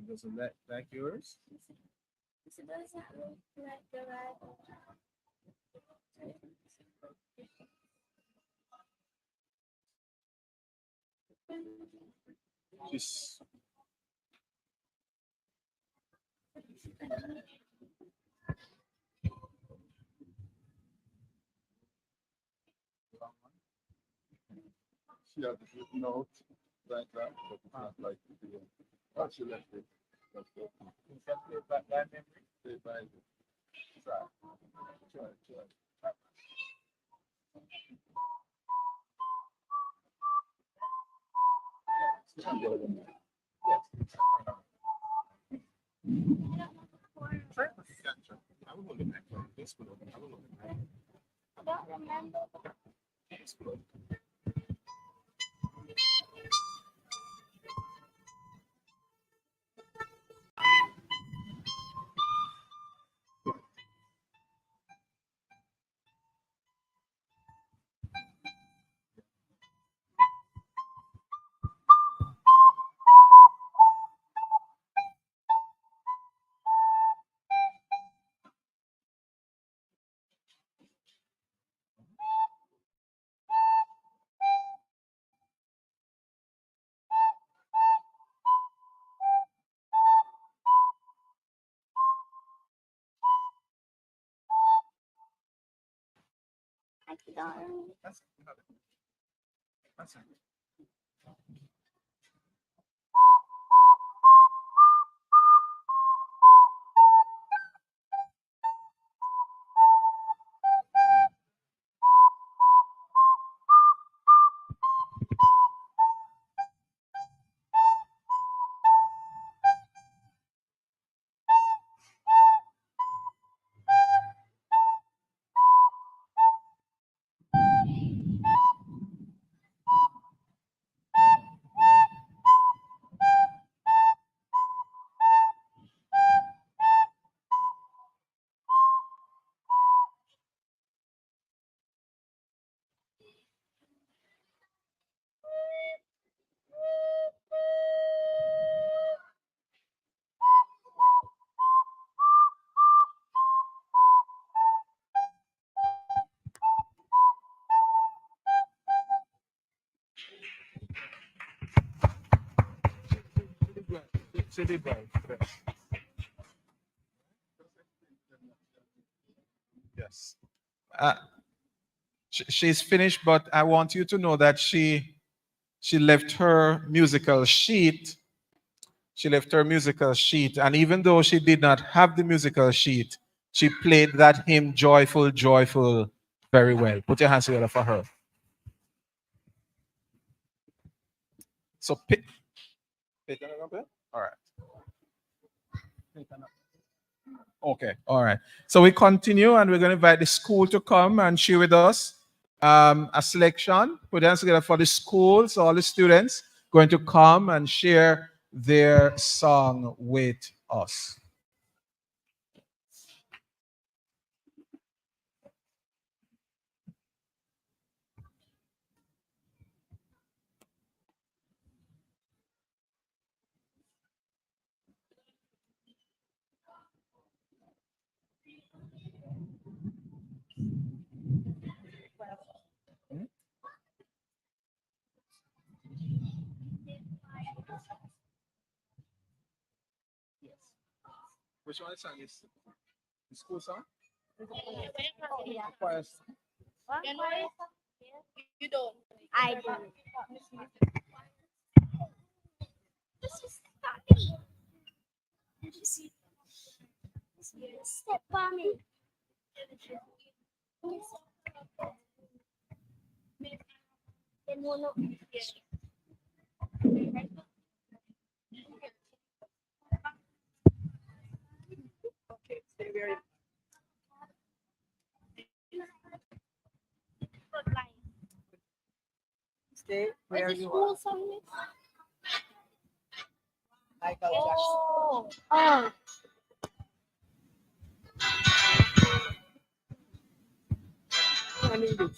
Doesn't that like yours? This doesn't look like the right Just she had the note like that, but not like the oh, she left it. That's good. You can play back by memory. Play by the track. Try. I will look back. This will open. I will look back. I don't remember. This will open. Yes. She's finished, but I want you to know that she left her musical sheet. She left her musical sheet, and even though she did not have the musical sheet, she played that hymn "Joyful, Joyful" very well. Put your hands together for her. So pick. All right. Okay. All right. So we continue, and we're going to invite the school to come and share with us a selection. Put your hands together for the school. So all the students going to come and share their song with us. Which one song is the school song? Choir song. You don't. I do. Step on me. Okay, stay very. Stay where you are. Michael Jackson. Oh. I need this.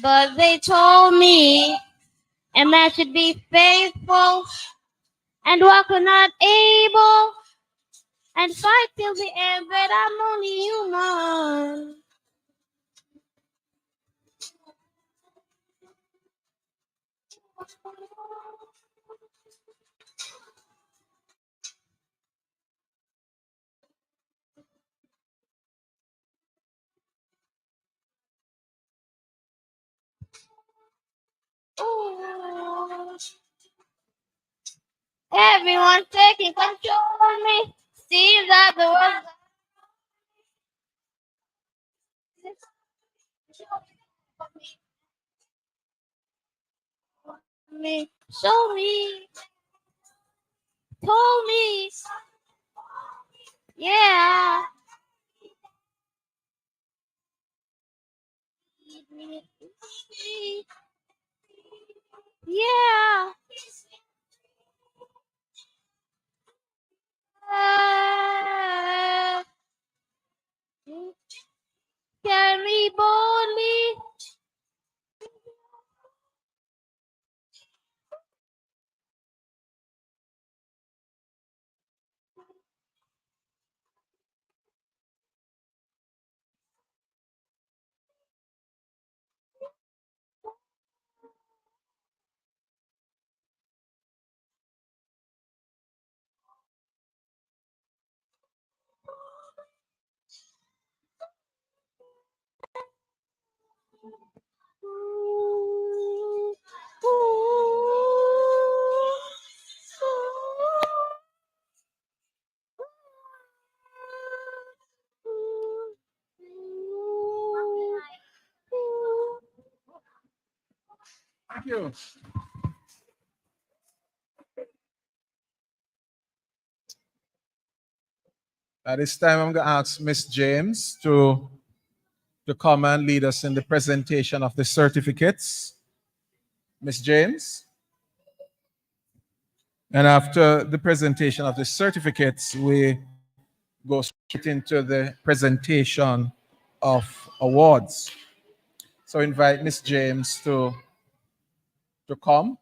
But they told me a man should be faithful and walk when not able and fight till the end, but I'm only human. Ooh. Everyone taking control of me. Seems that the world me, show me, told me, yeah. Yeah. Carry boldly. Thank you. At this time, I'm going to ask Miss James to come and lead us in the presentation of the certificates. Miss James. And after the presentation of the certificates, we go straight into the presentation of awards. So invite Miss James to come.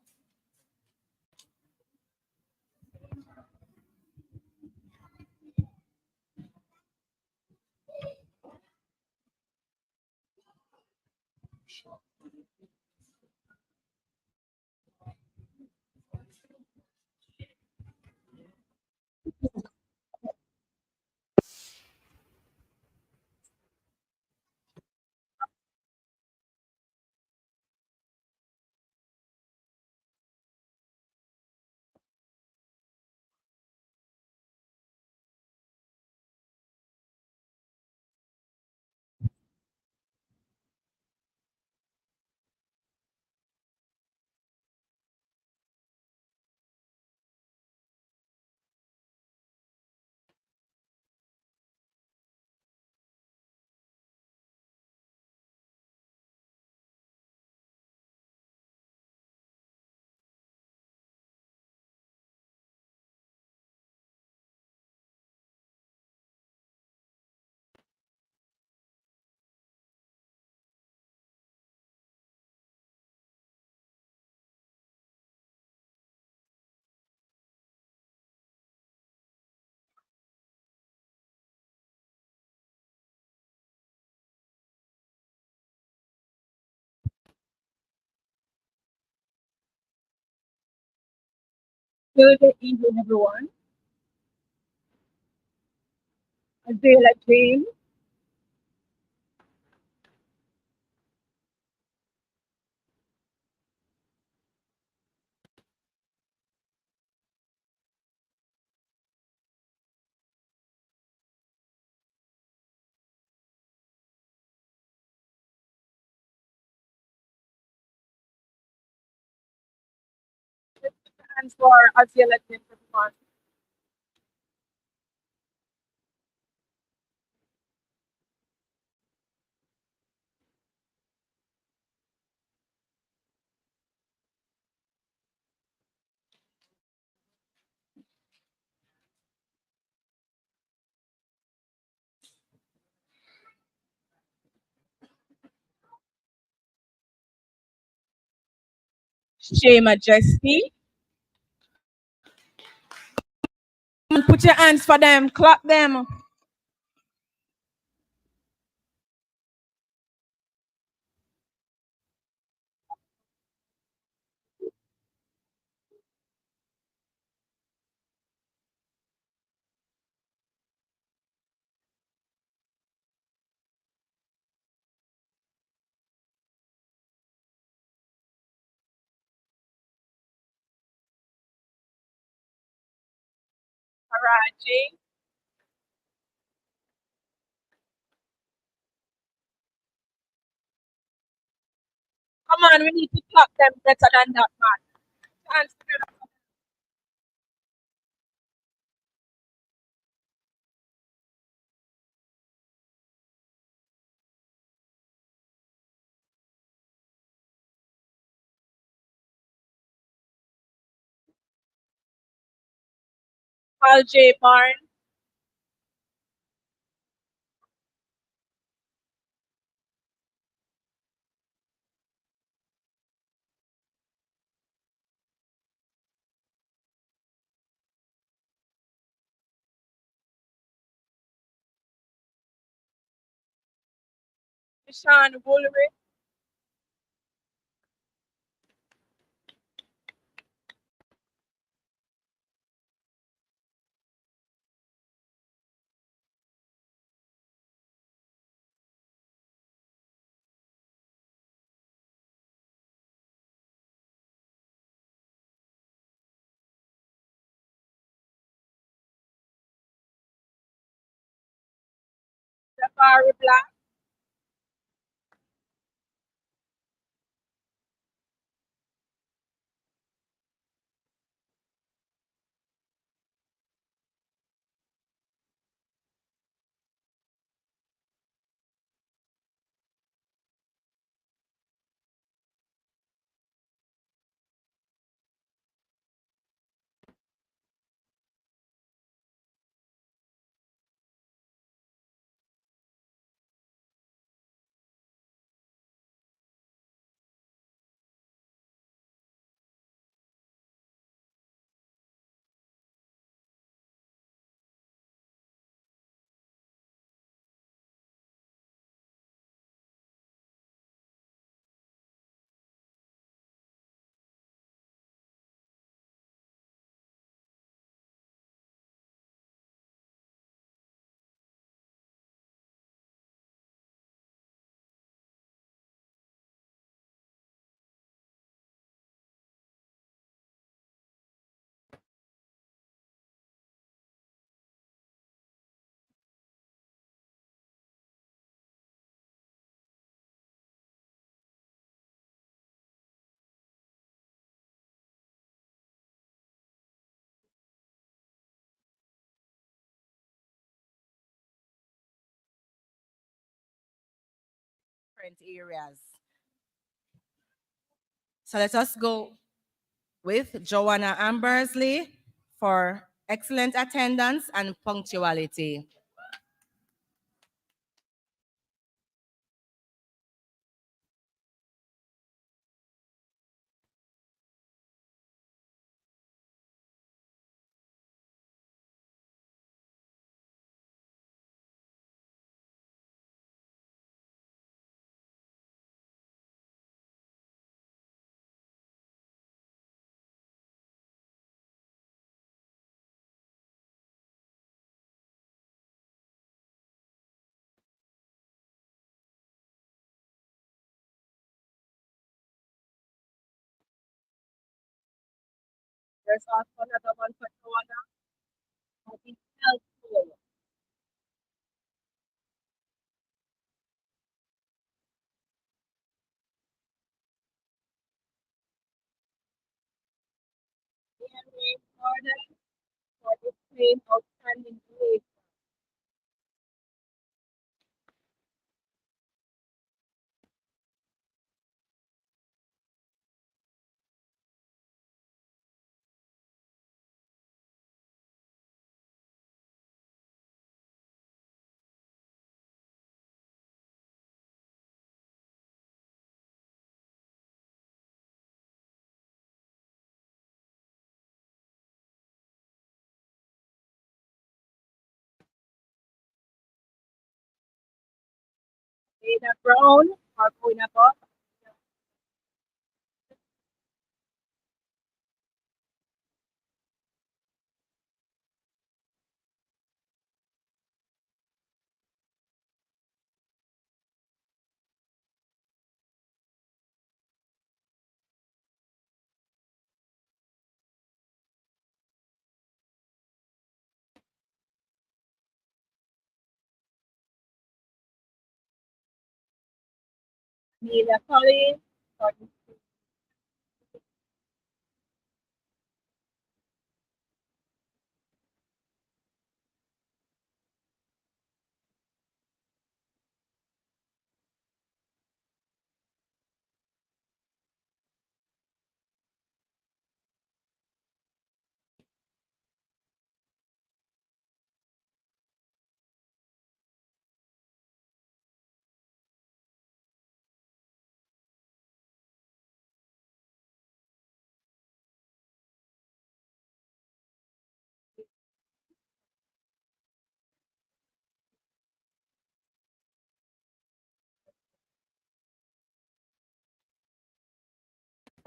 Good evening, everyone. Adela James, and for Adela James, everyone. Shea Majesty. Put your hands for them, clap them. Taraji. Come on, we need to clap them better than that, man. Hands together. Paul J. Barnes. Sean Woolrich. Jabari Black. Different areas. So let us go with Joanna Ambersley for excellent attendance and punctuality. There's also another one for Joanna. I think helpful. Henry Gordon for displaying outstanding behavior. Ada Brown for going above. Neither Collins,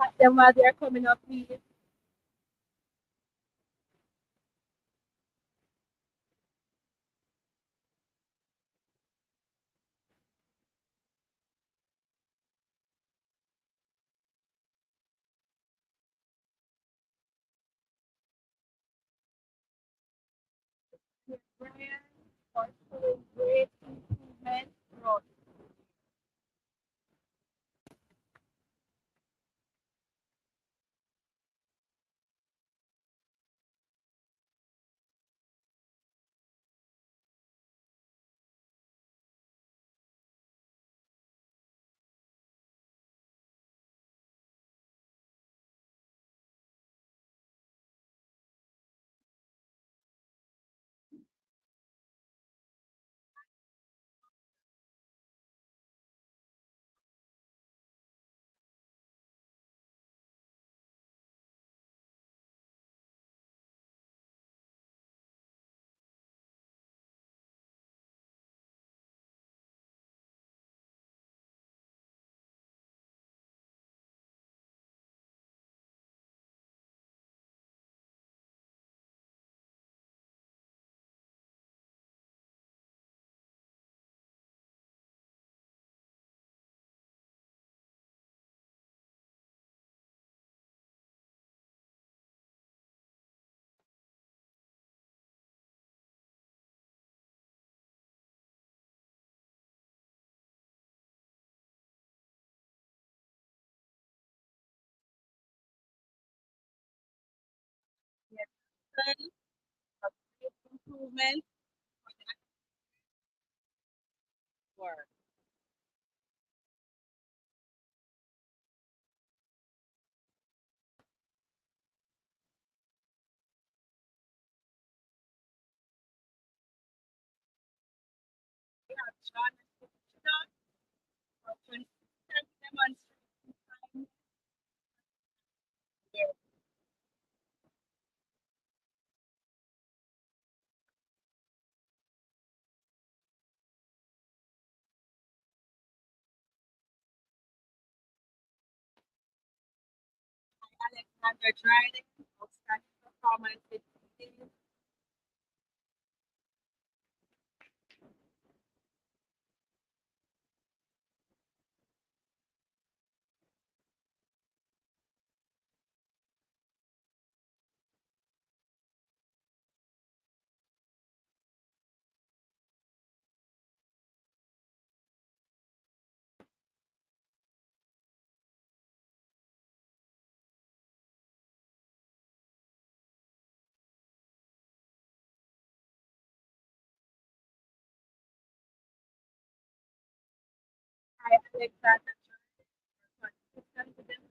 at them while they're coming up, please. Brian, for showing great improvement throughout. Yes, son, a great improvement for John for consistent demonstration. Alexander Dryden, outstanding performance with team. Alexander Dryden for consistent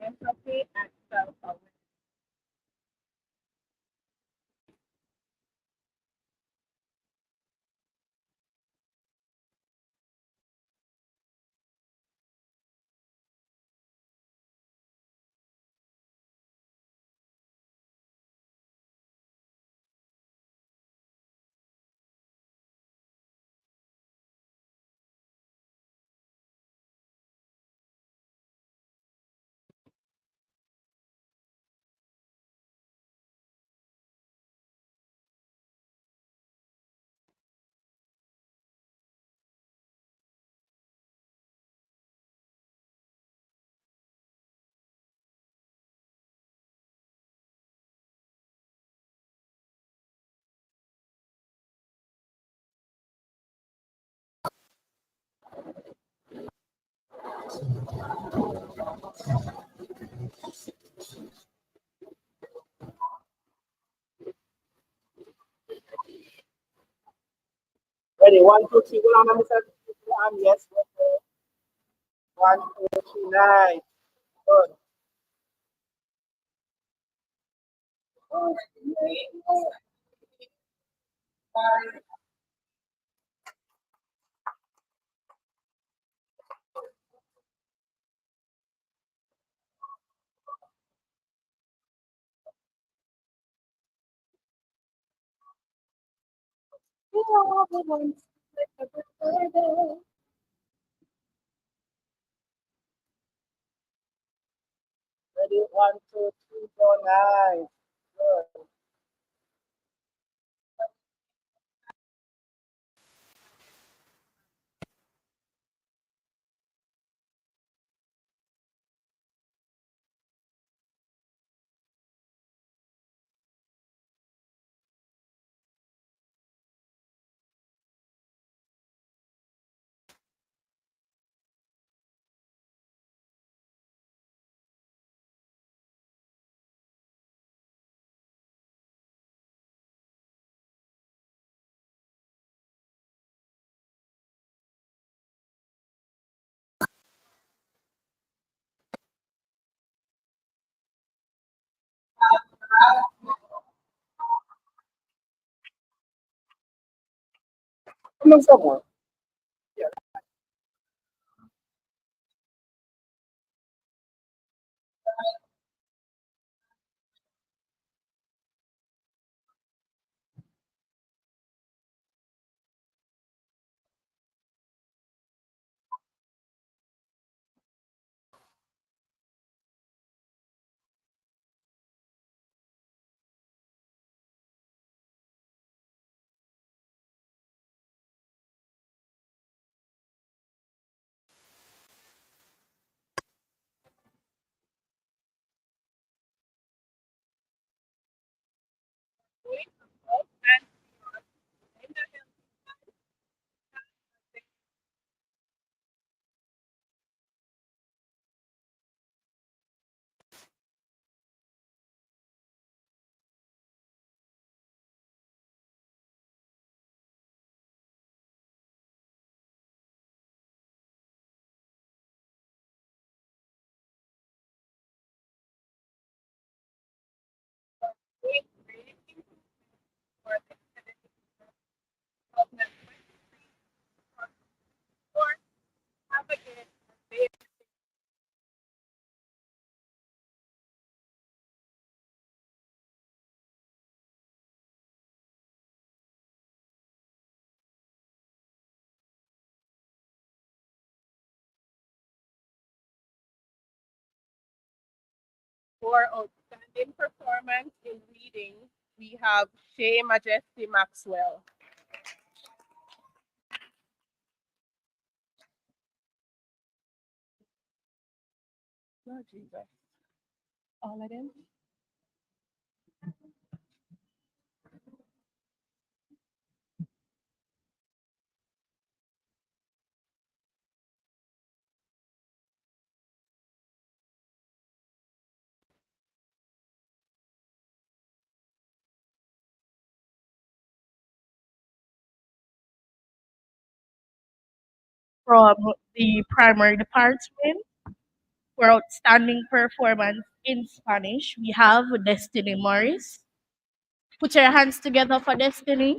empathy and self-awareness. Ready? 1, 2, 3. Go on, Mr. Yes. 1, 2, 3. Nice. Good. Ready? 1, 2, 3. Go. Nice. Good. Come on, someone. For outstanding performance in reading, we have Shay Majesty Maxwell. Lord Jesus. All of them? From the primary department, for outstanding performance in Spanish, we have Destiny Morris. Put your hands together for Destiny.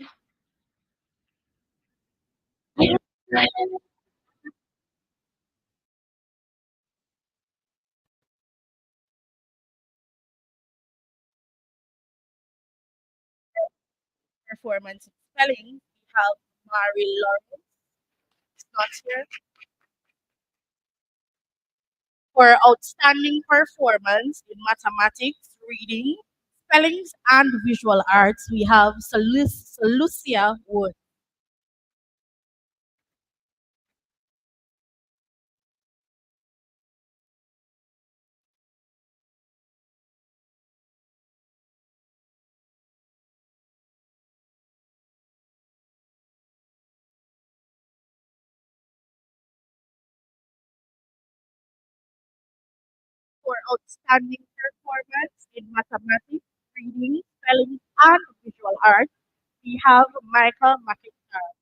Performance in spelling, we have Mary Lawrence. It's not here. For outstanding performance in mathematics, reading, spellings, and visual arts, we have Lucia Wood. outstanding performance in mathematics, reading, spelling, and visual arts, we have Michael McIntyre.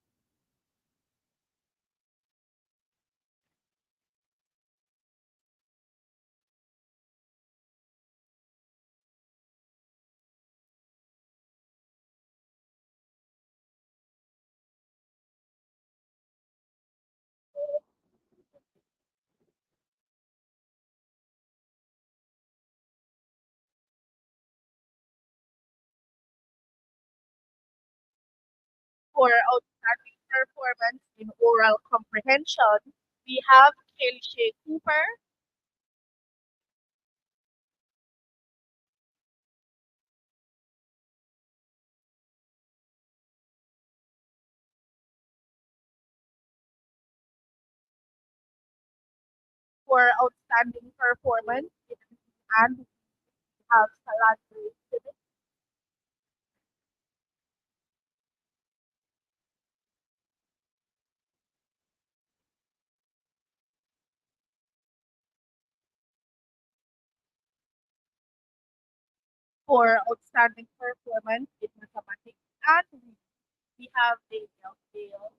For outstanding performance in oral comprehension, we have Kelly Shea Cooper. For outstanding performance in and we have Salandri Simmons. For outstanding performance in mathematics and reading, we have Daniel Dale.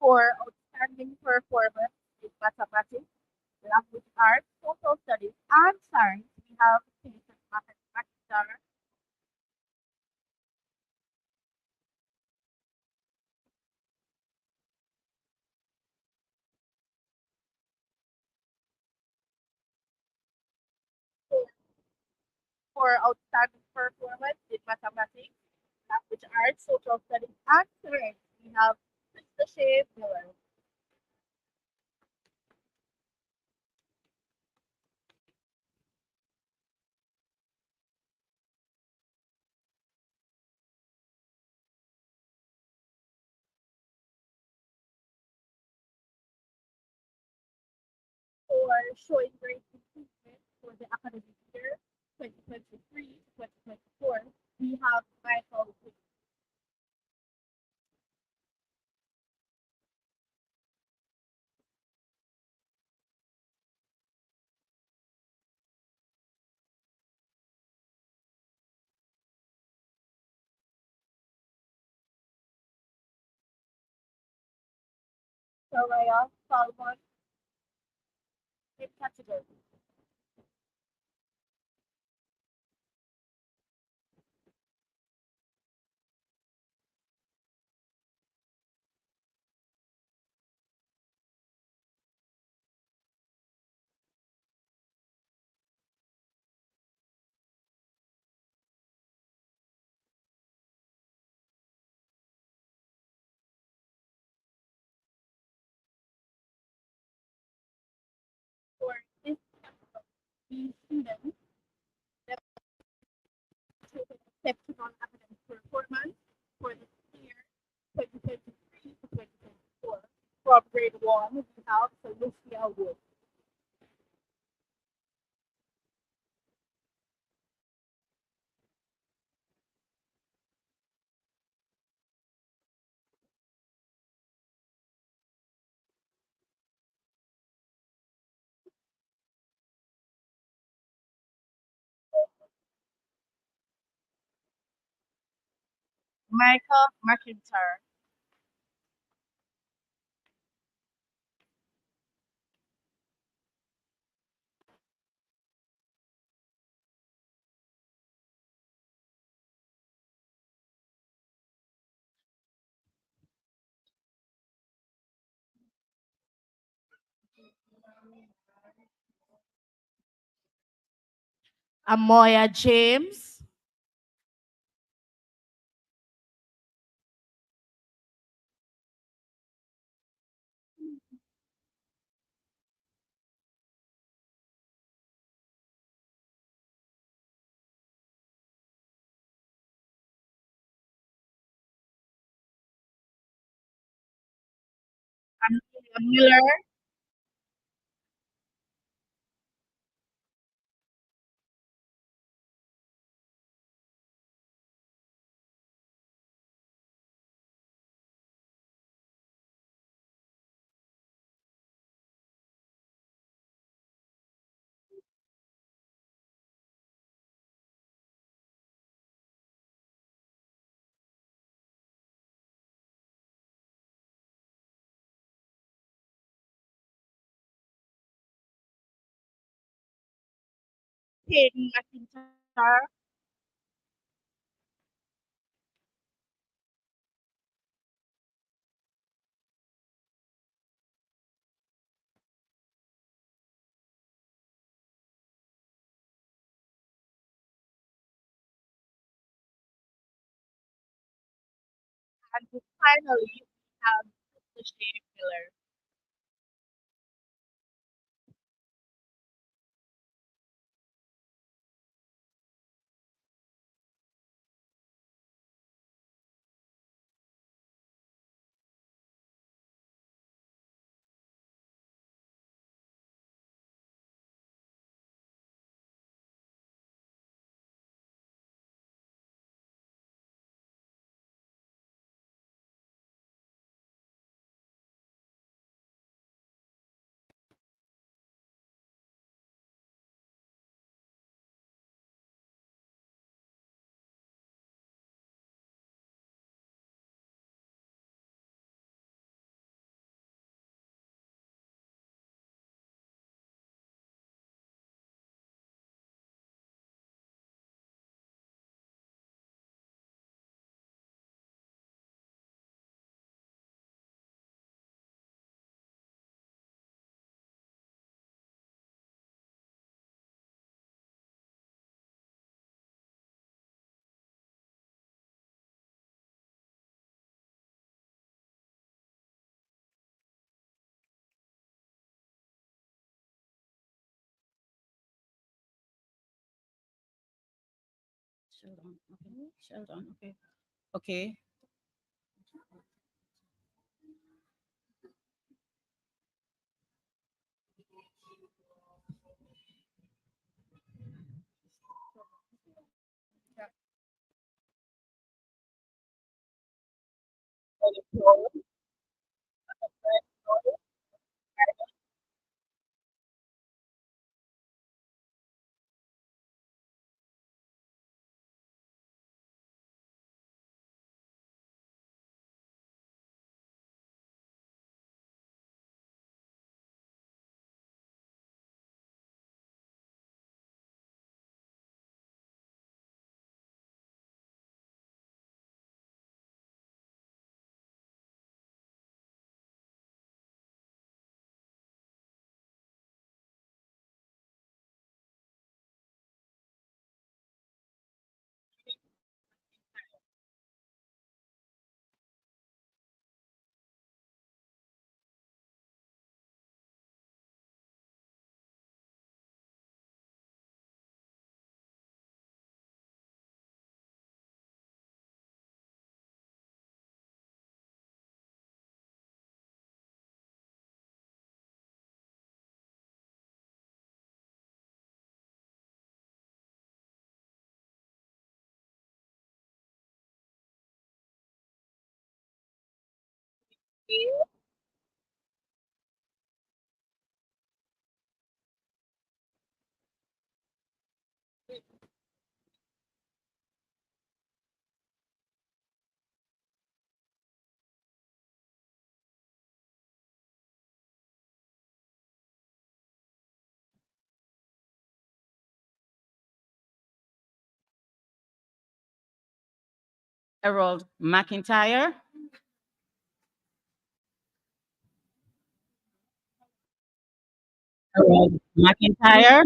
For outstanding performance in mathematics, language arts, social studies, and science, we have Jason McIntyre. For outstanding performance in mathematics, language arts, social studies, and science, we have Mr. Shea Miller. For showing great improvement for the academic year 2023 to 2024, we have Michael Wick. Soraya Salmon in category. For this category, students demonstrated exceptional academic performance for the year 2023 to 2024. From grade 1, we have Lucia Wood. Michael McIntyre. Amoya James. Amelia Miller. Peyton McIntyre. And finally, we have Sister Shea Miller. Sheldon, okay. Sheldon, okay. Okay. Harold McIntyre. Harold McIntyre.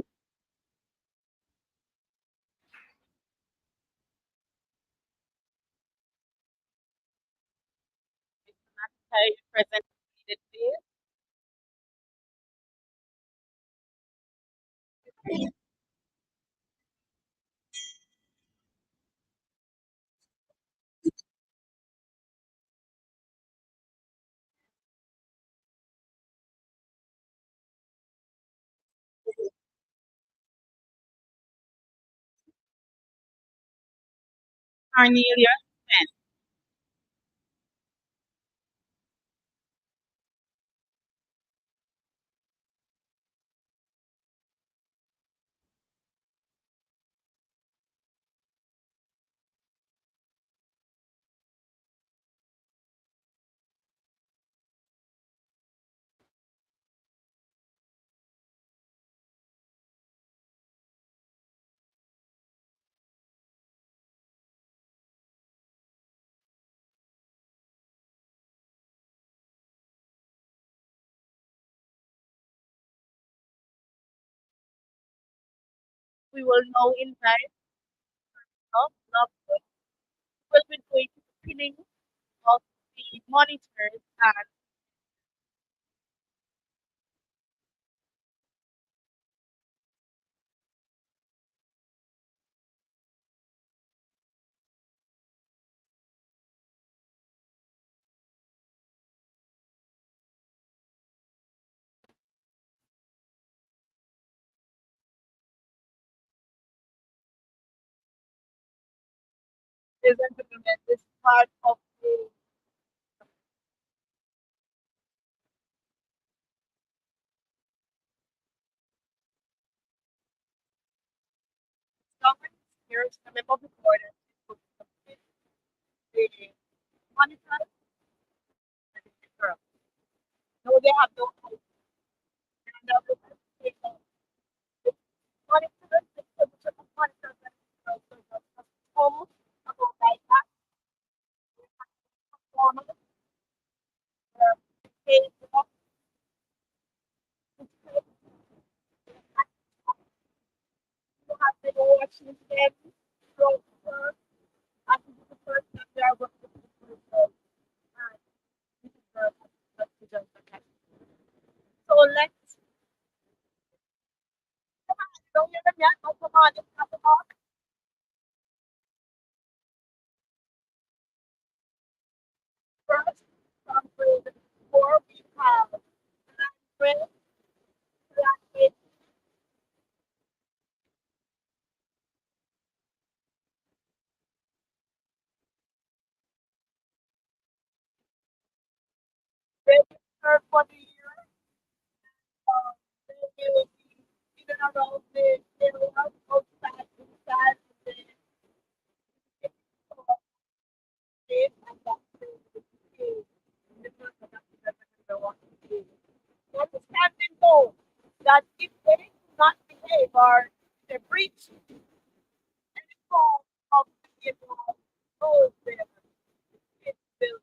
Present, please. Cornelia Spence. we will now invite love will be doing the pinning of the monitors and is implement this part of the government here is the member of the board and the monitors and the girl. No, they have no hope. And the monitors, the position of monitors and the girls, so almost about like that. Formal, page of you have been watching them from first and this is the first time they are working with the girls. And this is the just okay. So let's come on, don't hear them yet. Oh, come on, just come on. First, from grade 4, we have language, language, register for the year. They will be in and around the area outside, inside the state, and that's the state. Understanding though that if they do not behave or they breach any form of behavioral rules, then it will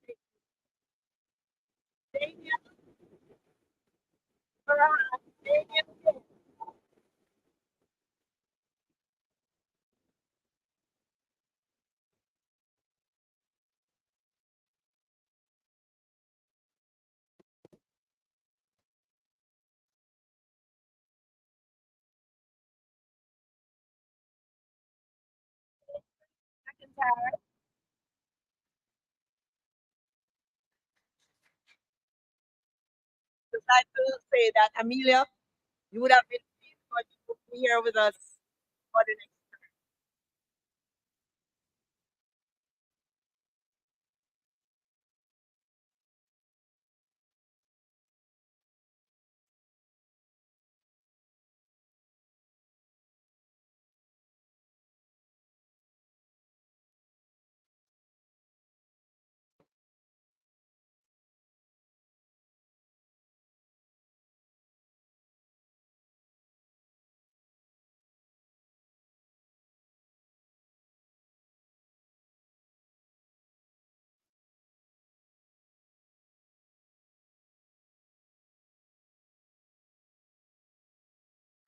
be dangerous for us, dangerous. McIntyre, would like to say that Amelia, you would have been pleased, but you would be here with us for the next.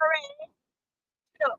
Hooray! No.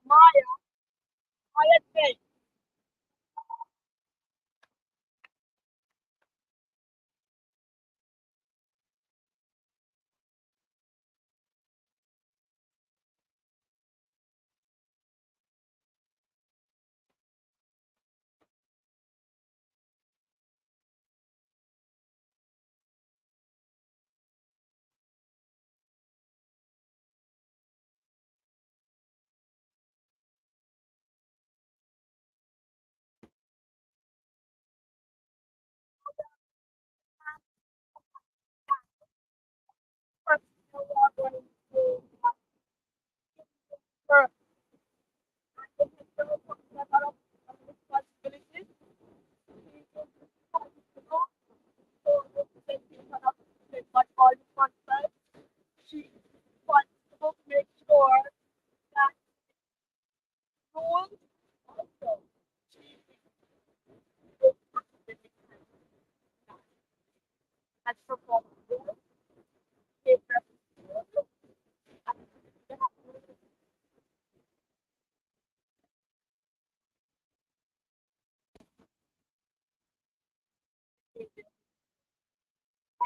Maya, Maya Day.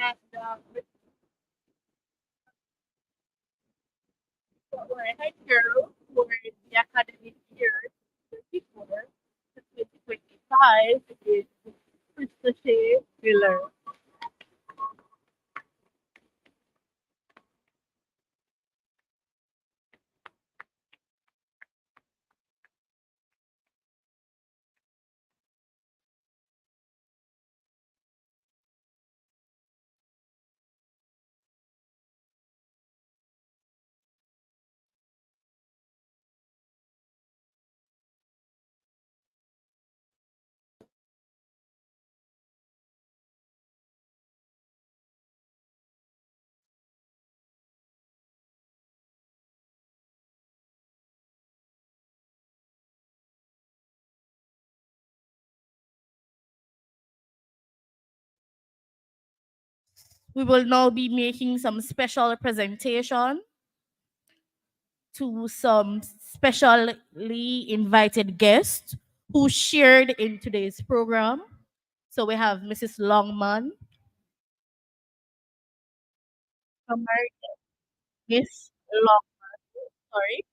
And we're here for the academic year 2024 to 2025 is Krista Shea Miller. We will now be making some special presentation to some specially invited guests who shared in today's program. So we have Mrs. Longman from America. Miss Longman, sorry.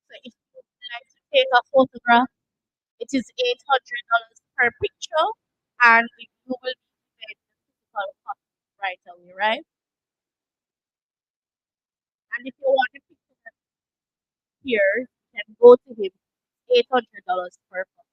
So if you would like to take a photograph, it is $800 per picture, and you will be given a physical copy right away, right? And if you want a picture here, you can go to him. $800 per photo.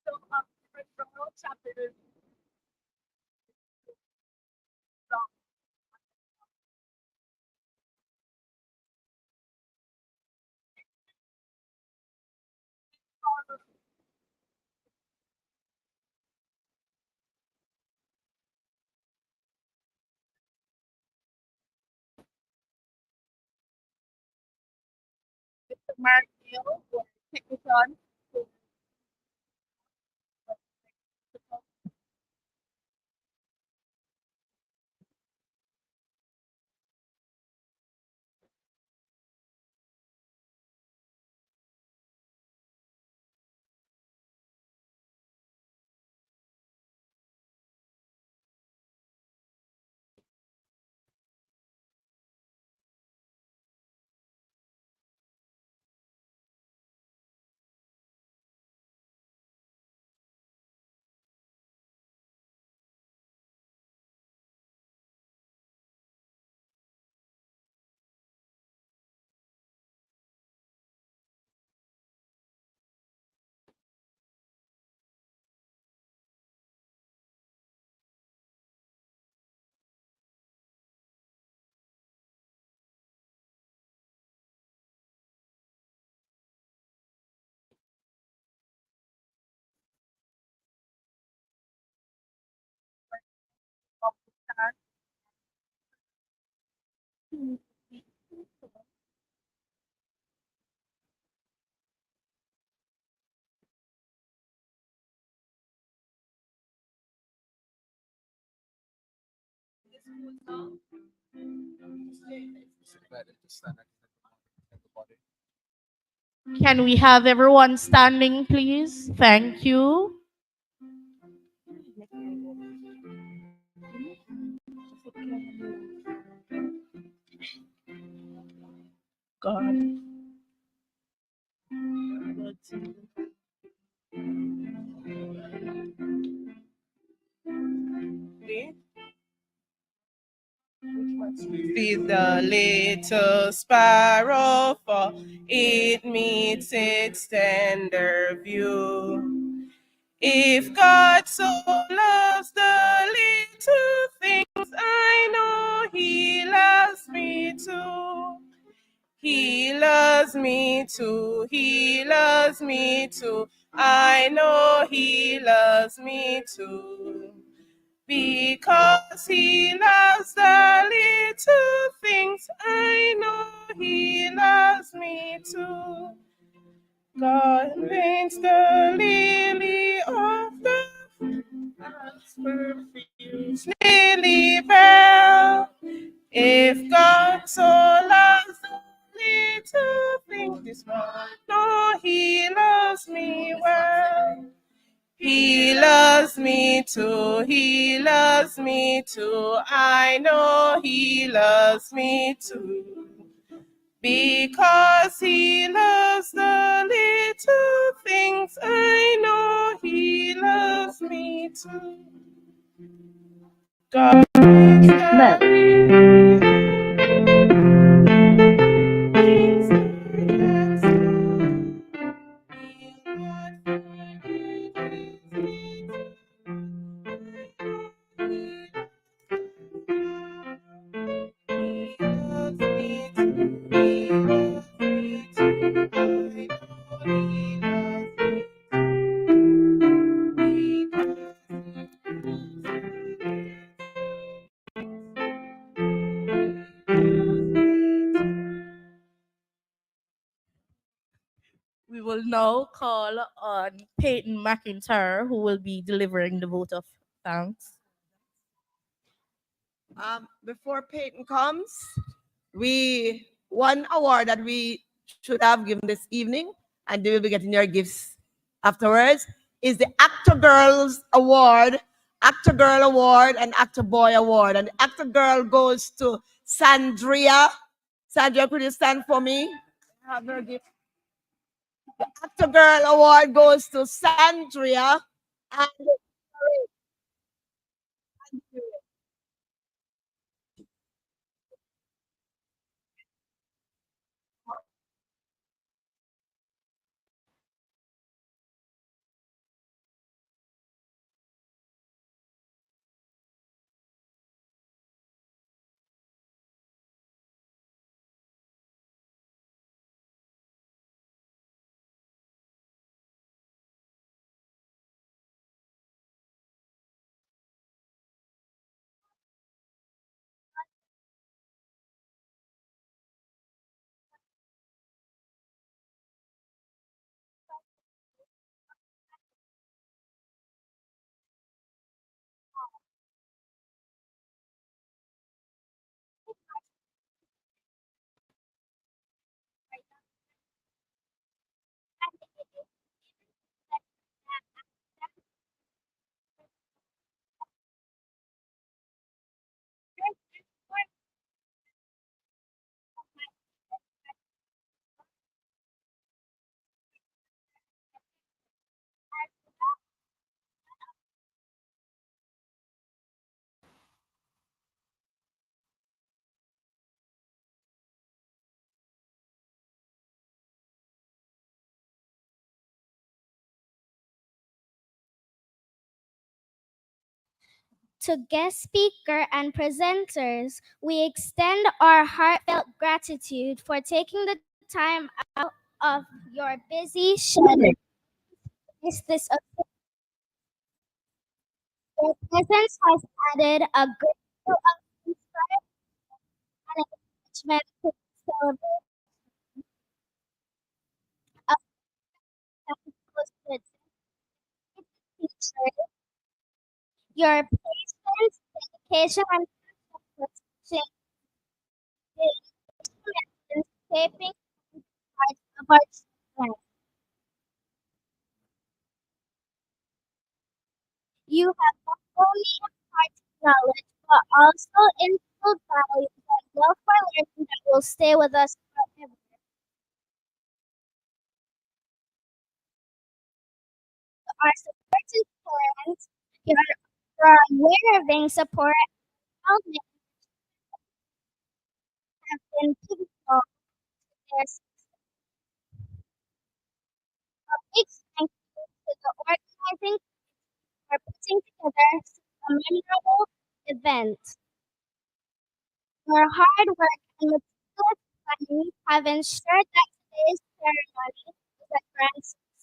So, from our chapter, Mark Neal or technician. Can we have everyone standing, please? Thank you. God. Feed the little sparrow, for it meets its tender view. If God so loves the little things, I know He loves me too. He loves me too. He loves me too. I know He loves me too. Because He loves the little things, I know He loves me too. God paints the lily of the perfumes, lily bell. If God so loves the little things, this one, no, He loves me well. He loves me too, He loves me too, I know He loves me too. Because He loves the little things, I know He loves me too. God is We will now call on Peyton McIntyre, who will be delivering the vote of thanks. Before Peyton comes, one award that we should have given this evening, and they will be getting your gifts afterwards, is the Actor Girls Award, Actor Girl Award, and Actor Boy Award. And the Actor Girl goes to Sandria. Sandria, could you stand for me? Have her gift. The Actor Girl Award goes to Sandria. And To guest speaker and presenters, we extend our heartfelt gratitude for taking the time out of your busy schedule. This Your presence has added a great deal of insight and encouragement to the celebration of hosted teachers. Your patience, dedication, and in shaping parts of our children. You have not only imparted knowledge, but also instilled values and love for learning that will stay with us forever. Our supportive parents, your unwavering support and have been pivotal to their success. A big thank you to the organizing for putting together a memorable event. Your hard work and meticulous planning have ensured that today's ceremony is a grand success.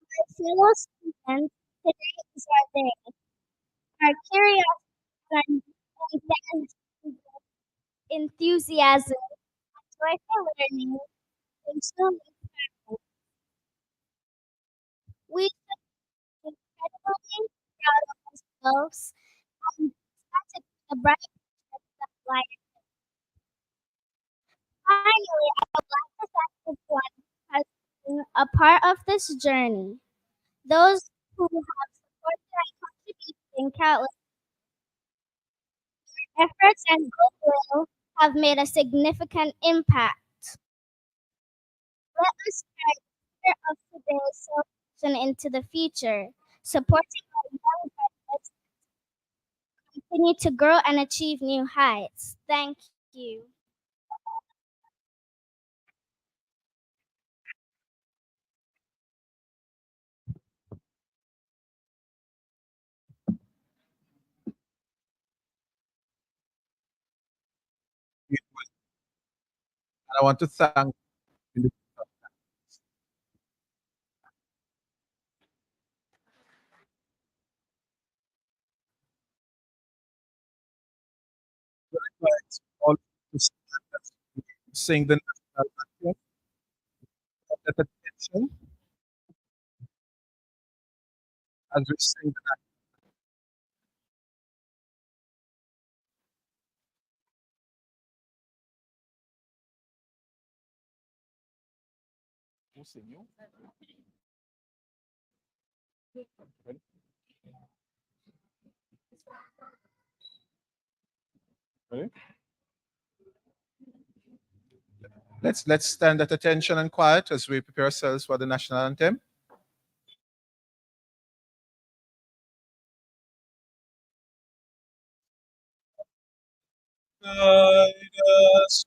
My fellow students, today is our day. Our curiosity and enthusiasm and joyful learning consume us. We should be incredibly proud of ourselves and started the bright future that lies ahead. Finally, I would like to thank everyone who has been a part of this journey. Those who have supported and contributed in countless efforts and goodwill have made a significant impact. Let us carry the spirit of today's celebration into the future, supporting our young graduates to continue to grow and achieve new heights. Thank you. And I want to thank all to sing the national anthem at attention as we sing the national. Ready? Let's stand at attention and quiet as we prepare ourselves for the national anthem. Guide us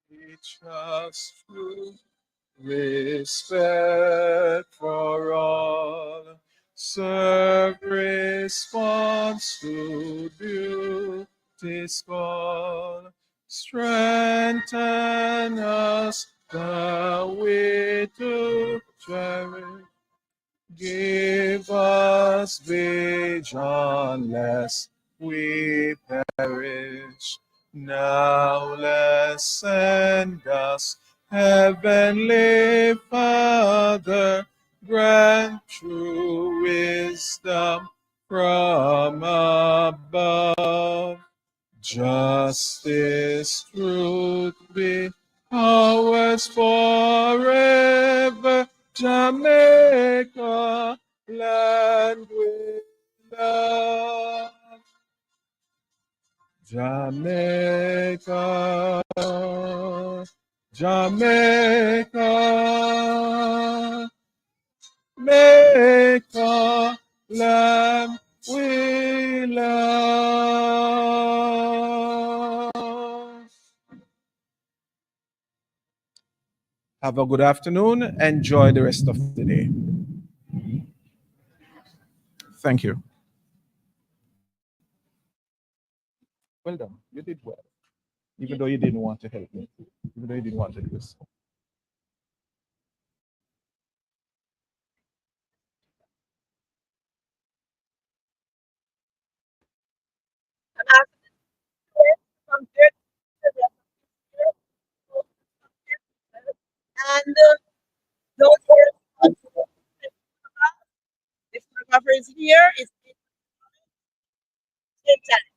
teach us true respect for all, serve response to duty's call, strengthen us the way to cherish, give us vision lest we perish. Now let's send us, Heavenly Father, grant true wisdom from above, justice, truth behind ours forever. Jamaica, land we love. Jamaica, Jamaica, Jamaica, land we love. Have a good afternoon. Enjoy the rest of the day. Thank you. Well done. You did well. Even though you didn't want to help me. Even though you didn't want to do this. And don't worry, the photographer is here. It's same time.